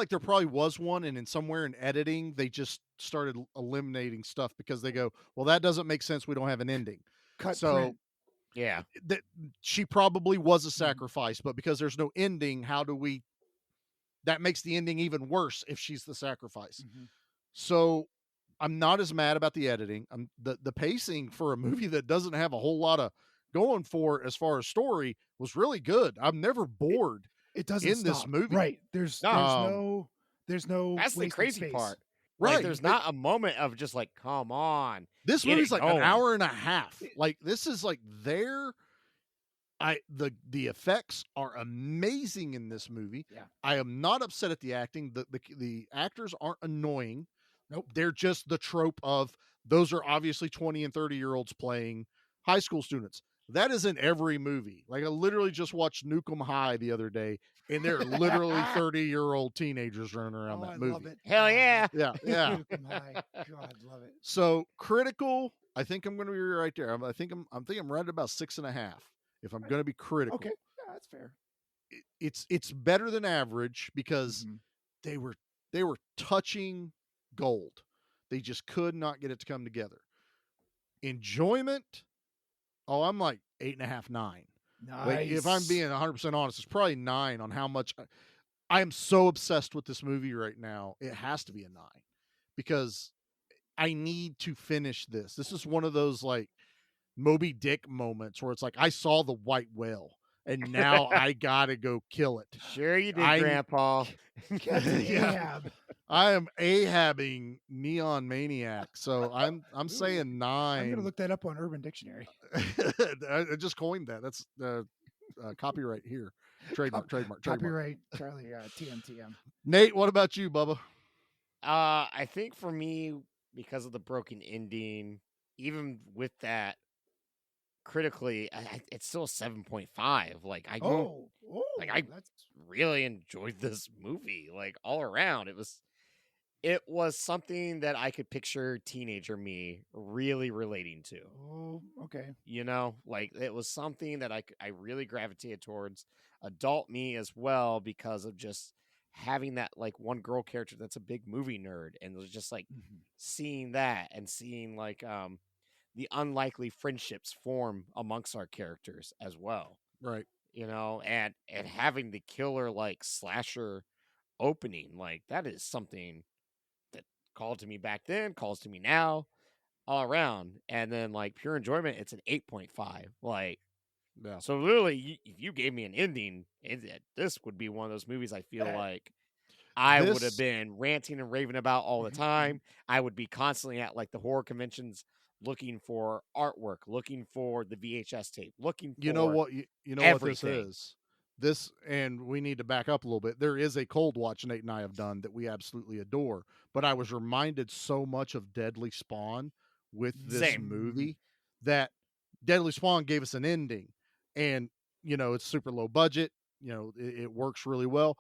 there probably was one, and in somewhere in editing, they just started eliminating stuff because they go, well, that doesn't make sense. We don't have an ending. Print. Yeah. She probably was a sacrifice, but because there's no ending, that makes the ending even worse if she's the sacrifice. So I'm not as mad about the editing. The pacing for a movie that doesn't have a whole lot of going for as far as story was really good. I'm never bored. It doesn't in stop. this movie. Right. There's no. That's the crazy space. part. Right. Like, there's not a moment of just like, come on. This get movie's it like going. an hour and a half. Like, this is like the effects are amazing in this movie. Yeah. I am not upset at the acting. The actors aren't annoying. Nope. They're just the trope of those are obviously 20 and 30-year-olds playing high school students. That is in every movie. Like, I literally just watched Nukem High the other day, and there are literally 30-year-old teenagers running around that movie. Love it. Hell yeah. Yeah. Nukem High. God, love it. So critical, I think I'm going to be right there. I think I'm right at about 6.5. If I'm going to be critical. Okay, yeah, that's fair. It's better than average because they were touching gold. They just could not get it to come together. Enjoyment. Oh, I'm like 8.5, 9. Nice. Like, if I'm being 100% honest, it's probably 9 on how much I am so obsessed with this movie right now. It has to be a 9 because I need to finish this. This is one of those like Moby Dick moments where it's like, I saw the white whale and now I gotta go kill it. Sure you did, Grandpa. Yeah. I am Ahabbing Neon Maniacs. So I'm saying 9. I'm gonna look that up on Urban Dictionary. I just coined that. That's copyright here. Trademark. Copyright Charlie TMTM. Nate, what about you, Bubba? I think for me, because of the broken ending, even with that, critically, it's still a 7.5. Like, I really enjoyed this movie. Like, all around, it was something that I could picture teenager me really relating to. Oh, okay. You know, like, it was something that I really gravitated towards adult me as well, because of just having that like one girl character that's a big movie nerd, and it was just like seeing that and seeing like the unlikely friendships form amongst our characters as well. Right. You know, and having the killer like slasher opening, like, that is something that called to me back then, calls to me now, all around. And then like pure enjoyment, it's an 8.5. Like, yeah. So literally, if you gave me an ending, this would be one of those movies I feel like I would have been ranting and raving about all the time. I would be constantly at like the horror conventions looking for artwork, looking for the VHS tape, looking for you know what everything. this is. And we need to back up a little bit. There is a cold watch Nate and I have done that we absolutely adore. But I was reminded so much of Deadly Spawn with this movie that Deadly Spawn gave us an ending. And, you know, it's super low budget. You know, it works really well.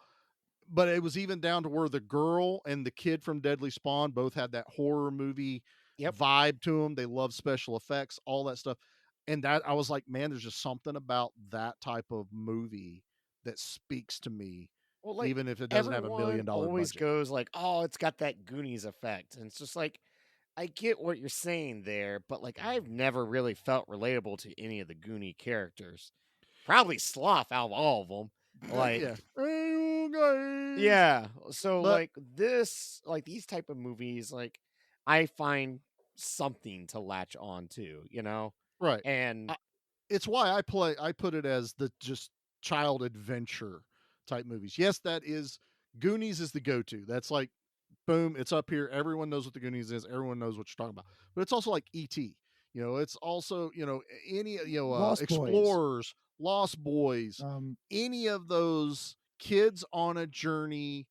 But it was even down to where the girl and the kid from Deadly Spawn both had that horror movie vibe to them. They love special effects, all that stuff. And that I was like, man, there's just something about that type of movie that speaks to me. Well, like, even if it doesn't have $1 everyone million always budget. goes like, "Oh, it's got that Goonies effect," and it's just like, I get what you're saying there, but like, I've never really felt relatable to any of the Goonie characters. Probably Sloth out of all of them. Like, Yeah. Hey, you guys. yeah. So But- like these type of movies, like I find something to latch on to, you know? Right. And It's why I put it as the just child adventure type movies. Yes, that is Goonies is the go-to. That's like boom, it's up here. Everyone knows what the Goonies is. Everyone knows what you're talking about. But it's also like E.T. You know, it's also, any, Lost Boys. Explorers, Lost Boys, any of those kids on a journey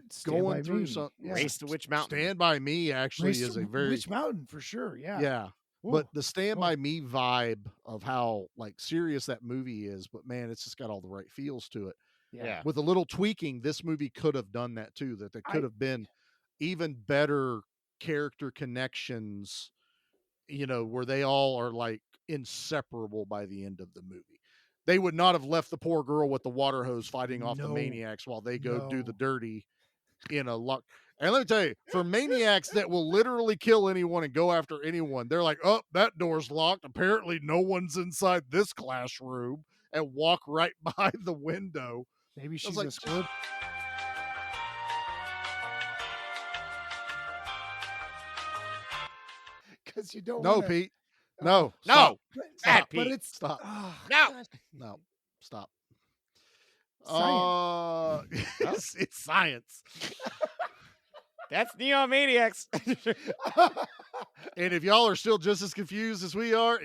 Stand going By through Me. some Yeah. Race to Witch Mountain. Stand By Me actually Race is to a very Witch Mountain for sure. Yeah. yeah. Ooh. But the Stand Oh. By Me vibe of how like serious that movie is, but man, it's just got all the right feels to it. Yeah. With a little tweaking, this movie could have done that too. That there could have been even better character connections, where they all are like inseparable by the end of the movie. They would not have left the poor girl with the water hose fighting off the No. maniacs while they go do No. the dirty in a lock. And let me tell you, for maniacs that will literally kill anyone and go after anyone, they're like, oh, that door's locked. Apparently no one's inside this classroom, and walk right by the window. Maybe she's like, a squib. Because you don't No, wanna, Pete. No. No. Stop. Bad Stop. Pete. But it's Stop. No. gosh. No. Stop. Science. It's science. That's Neon Maniacs. And if y'all are still just as confused as we are,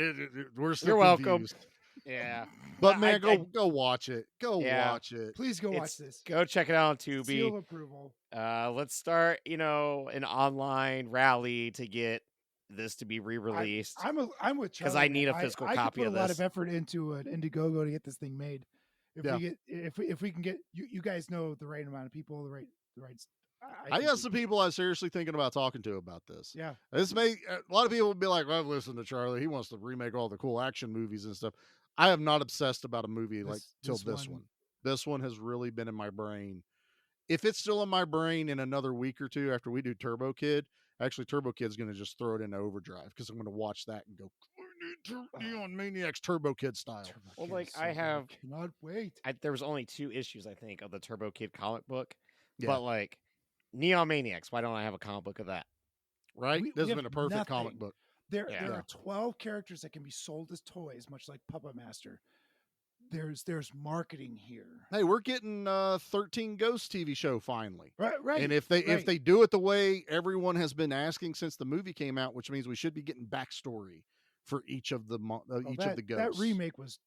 we're still You're welcome. confused. Yeah. But man, I- go watch it. Go Yeah. watch it. Please go watch It's- this. Go check it out on Seal Tubi. of approval. Let's start, an online rally to get this to be re-released. I'm with Charlie. 'Cause I need a man. physical I copy could put of a lot this. of effort into an Indiegogo to get this thing made. If we can get you guys know the right amount of people, the right. I got some people I'm seriously thinking about talking to about this. Yeah. This may a lot of people would be like, well, I've listened to Charlie. He wants to remake all the cool action movies and stuff. I have not obsessed about a movie like till this one. This one has really been in my brain. If it's still in my brain in another week or two after we do Turbo Kid, actually Turbo Kid's going to just throw it into overdrive because I'm going to watch that and go, I need Neon Maniacs Turbo Kid style. Well, like I have, cannot wait. there was only 2 issues I think of the Turbo Kid comic book, Yeah. but like Neon Maniacs, why don't I have a comic book of that? Right? We This has have been a perfect comic nothing. book. There Yeah. are 12 characters that can be sold as toys, much like Puppet Master. There's marketing here. Hey, we're getting 13 Ghosts TV show finally. Right. And if they do it the way everyone has been asking since the movie came out, which means we should be getting backstory for each of the of the ghosts. That remake was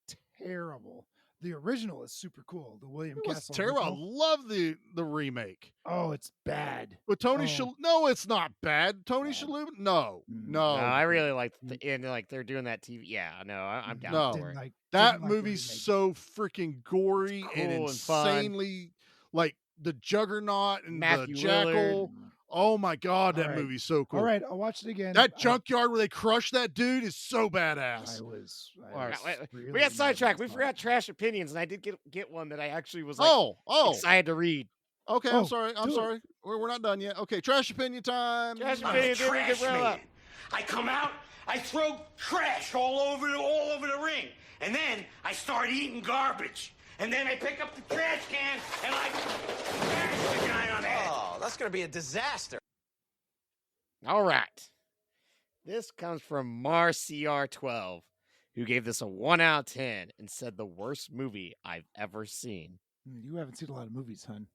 terrible. The original is super cool. The William It was Castle. terrible. I original. love the remake. Oh, it's bad. With Tony Oh. Shalhoub. No, it's not bad. Tony Bad. Shalhoub? No. No, I really like, and like they're doing that TV. Yeah, no, I'm down No. for it. That didn't like the movie's remake. so freaking gory and cool and fun. insanely like the Juggernaut and Matthew the Jackal. Lillard. Oh my God, All that right. movie's so cool. All right, I'll watch it again. That I- junkyard where they crush that dude is so I badass. was We really got sidetracked. We mad. forgot trash opinions, and I did get one that I actually was Oh, excited to read. okay. Oh, I'm sorry. I'm do it. sorry. We're not done yet. Okay, trash opinion time. Trash I'm a opinion, then we trash can roll man. up. I come out, I throw trash all over the ring, and then I start eating garbage. And then I pick up the trash can and I bash the guy on the head. Oh, that's going to be a disaster. All right. This comes from MarCR12, who gave this a 1 out of 10 and said the worst movie I've ever seen. You haven't seen a lot of movies, hun.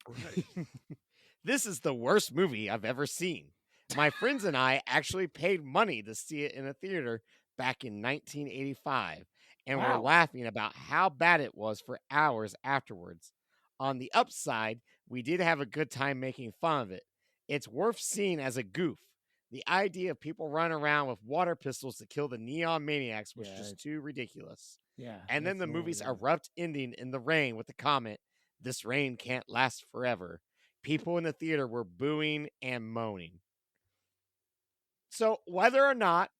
This is the worst movie I've ever seen. My friends and I actually paid money to see it in a theater back in 1985, and Wow. were laughing about how bad it was for hours afterwards. On the upside, we did have a good time making fun of it. It's worth seeing as a goof. The idea of people running around with water pistols to kill the Neon Maniacs was Yeah, just too ridiculous. Yeah. And then the that's the movie's one, yeah. abrupt ending in the rain with the comment, "This rain can't last forever." People in the theater were booing and moaning. So whether or not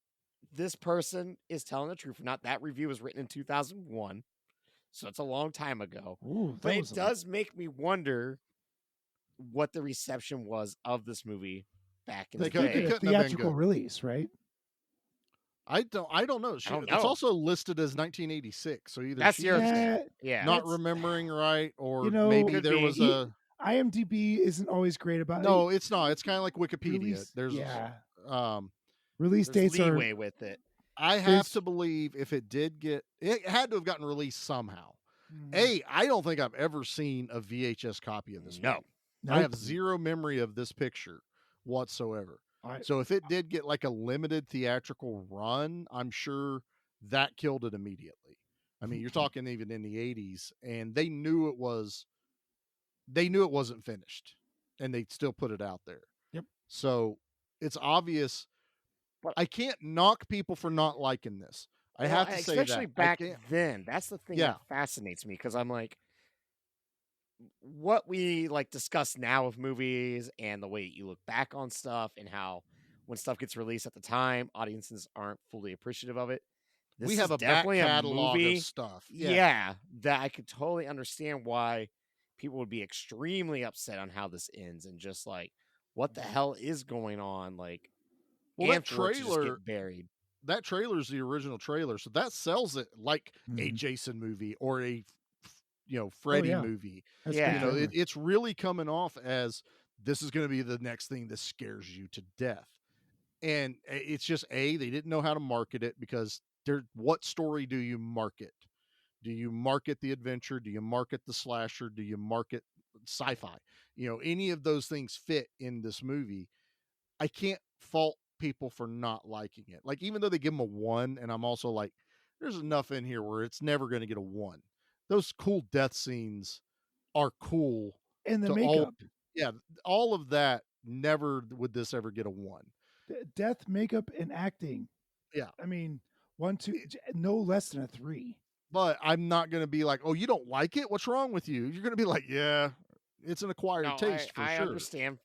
this person is telling the truth or not, that review was written in 2001. So it's a long time ago. Ooh, But it does make me wonder what the reception was of this movie back in They the couldn't day. get a theatrical release, right? I don't know. I don't It's know. also listed as 1986, so either That's the other she's thing. Yeah. not That's- remembering right, or You know, maybe Could there be. was a IMDb isn't always great about no. It's not. It's kind of like Wikipedia. Release, There's release There's dates are leeway with it. I have There's- to believe if it did get, it had to have gotten released somehow. Mm. I don't think I've ever seen a VHS copy of this. No. movie. I have Nope. zero memory of this picture whatsoever. I- So if it did get like a limited theatrical run, I'm sure that killed it immediately. I mean, you're talking even in the 80s, and they knew it wasn't finished, and they still put it out there. Yep. So it's obvious. But I can't knock people for not liking this. I Well, have to say that. especially I back can't- then. That's the thing Yeah. that fascinates me because I'm like, what we like discuss now with movies and the way you look back on stuff and how when stuff gets released at the time, audiences aren't fully appreciative of it. This we is have a back definitely catalog a movie, of stuff. yeah, that I could totally understand why people would be extremely upset on how this ends and just like, what the hell is going on? Like, Well, that and for it to just trailer, get buried. that trailer's the original trailer, so that sells it like a Mhm. Jason movie or a Freddy yeah. movie. That's Yeah. good trailer. It's really coming off as this is going to be the next thing that scares you to death. And it's just they didn't know how to market it because what story do you market? Do you market the adventure? Do you market the slasher? Do you market sci-fi? Any of those things fit in this movie. I can't fault people for not liking it. Like, even though they give them a 1, and I'm also like, there's enough in here where it's never going to get a 1. Those cool death scenes are cool. And the to makeup. all of that, never would this ever get a 1. Death, makeup, and acting. Yeah. I mean, 1, 2, no less than a 3. But I'm not going to be like, oh, you don't like it? What's wrong with you? You're going to be like, yeah, it's an acquired No, taste for I sure. understand.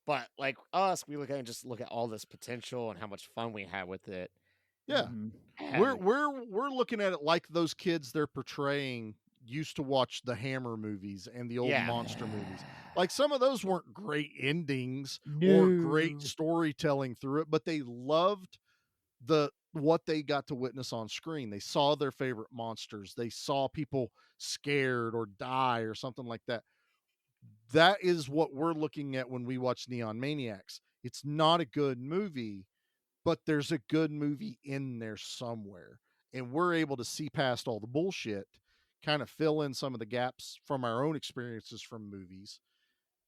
But like us, we look at it and just look at all this potential and how much fun we had with it. Yeah. Mhm. We're looking at it like those kids they're portraying used to watch the Hammer movies and the old Yeah. monster movies. Like, some of those weren't great endings or No. great storytelling through it, but they loved what they got to witness on screen. They saw their favorite monsters. They saw people scared or die or something like that. That is what we're looking at when we watch Neon Maniacs. It's not a good movie, but there's a good movie in there somewhere. And we're able to see past all the bullshit, kind of fill in some of the gaps from our own experiences from movies,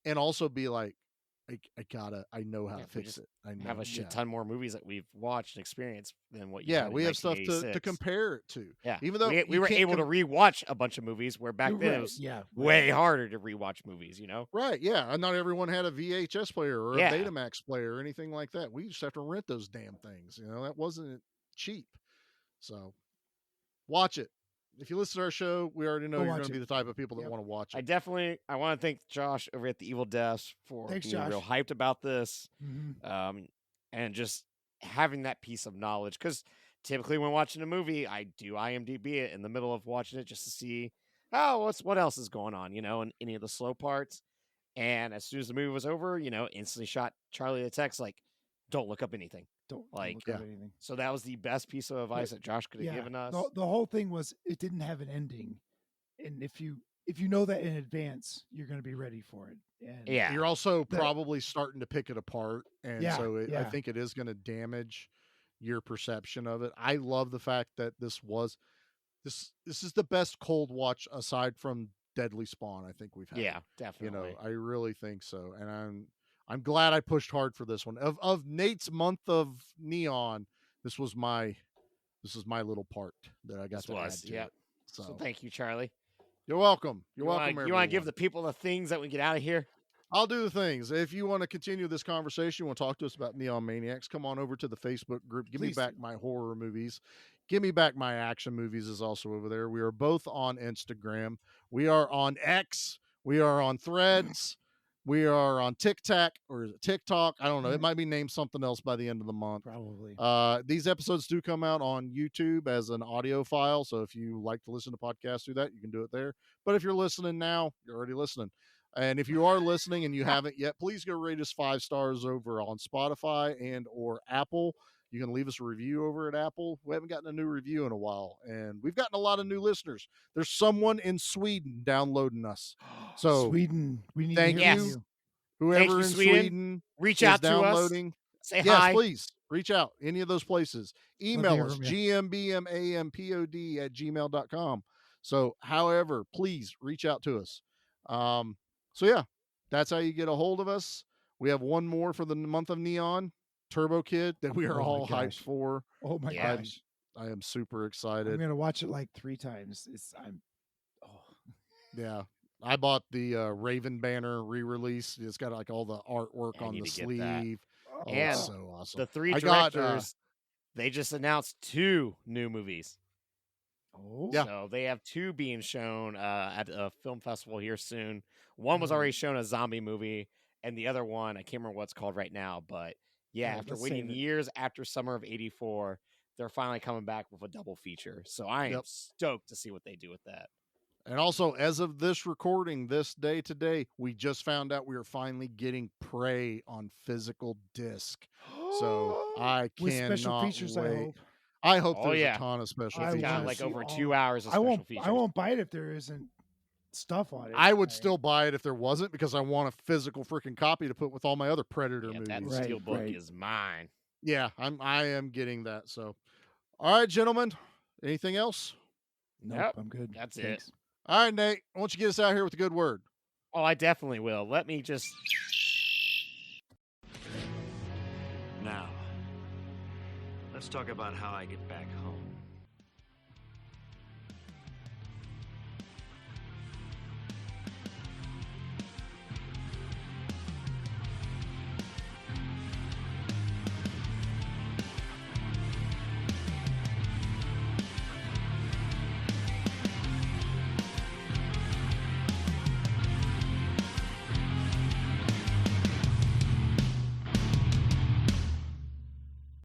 and also be like, I know how Yeah, to we fix just it. I know. have a shit ton more movies that we've watched and experienced than what you Yeah, had in we have stuff to 1986. compare it to. Yeah, Even though we you were can't able to rewatch a bunch of movies where back You're then right, it was yeah, way harder to rewatch movies. Right, yeah. And not everyone had a VHS player or Yeah. a Betamax player or anything like that. We just have to rent those damn things. That wasn't cheap. So watch it. If you listen to our show, we already know Go you're watch going to be it. the type of people that Yep. want to watch I it. want to thank Josh over at the Evil Deaths for Thanks, being real Josh. hyped about this, Mhm. and just having that piece of knowledge. Because typically when watching a movie, I do IMDb it in the middle of watching it just to see, what else is going on, and any of the slow parts. And as soon as the movie was over, instantly shot Charlie a text like, "Don't look up anything." Don't Like, look up anything. so that was the best piece of advice that Josh could have given us. The whole thing was it didn't have an ending, and if you know that in advance, you're going to be ready for it. And Yeah. You're also probably starting to pick it apart. And Yeah, so I yeah. think it is going to damage your perception of it. I love the fact that this is the best cold watch aside from Deadly Spawn I think we've had. Yeah, definitely. I really think so. And I'm glad I pushed hard for this one. Of Nate's month of Neon, this was my little part that I got to add to it. So thank you, Charlie. You're welcome. You're You welcome. want to give everyone. the people the things that we get out of here? I'll do the things. If you want to continue this conversation, you want to talk to us about Neon Maniacs, come on over to the Facebook group. Give me Please back do. my horror movies. Give me back my action movies is also over there. We are both on Instagram. We are on X. We are on Threads. We are on TikTok or is it TikTok. I don't know. It Right. might be named something else by the end of the month. Probably. These episodes do come out on YouTube as an audio file. So if you like to listen to podcasts through that, you can do it there. But if you're listening now, you're already listening. And if you are listening and you haven't yet, please go rate us 5 stars over on Spotify and or Apple. You can leave us a review over at Apple. We haven't gotten a new review in a while, and we've gotten a lot of new listeners. There's someone in Sweden downloading us. So Sweden, we need thank to hear you. from you. Whoever you, in Sweden reach is out to us. downloading. Say Yes, hi. please reach out. Any of those places. to Email hear us, from you. gmbmampod@gmail.com. So, however, please reach out to us. So yeah, that's how you get a hold of us. We have one more for the month of Neon, Turbo Kid, that we are Oh my all hyped gosh. for. Oh my Yeah. gosh. I am super I'm excited. gonna watch it like 3 times. Yeah. I bought the Raven Banner re-release. It's got like all the artwork Yeah, I on need the to get that. sleeve. Oh, And it's so awesome. the 3 I got, directors, they just announced 2 new movies. Oh. Yeah. So they have 2 being shown at a film festival here soon. One was already shown, a zombie movie, and the other one, I can't remember what it's called right now, but yeah, Right, after let's waiting save it. years after summer of '84, they're finally coming back with a double feature. So I am Yep. stoked to see what they do with that. And also, as of this recording, this day today, we just found out we are finally getting Prey on physical disc. So I With special cannot features, I wait. hope. I hope Oh, there's yeah. a ton of special I It's features. got wanna like see over all 2 of it. hours of I special won't. features. I won't buy it if there isn't stuff on it. I would still buy it if there wasn't, because I want a physical freaking copy to put with all my other Predator Yeah, movies. that Right, steel book right. is mine. Yeah, I am getting that. So, all right, gentlemen. Anything else? Nope, Yep, I'm good. that's Thanks. it. All right, Nate. Why don't you get us out here with a good word? Oh, I definitely will. Let me just. Now, let's talk about how I get back home.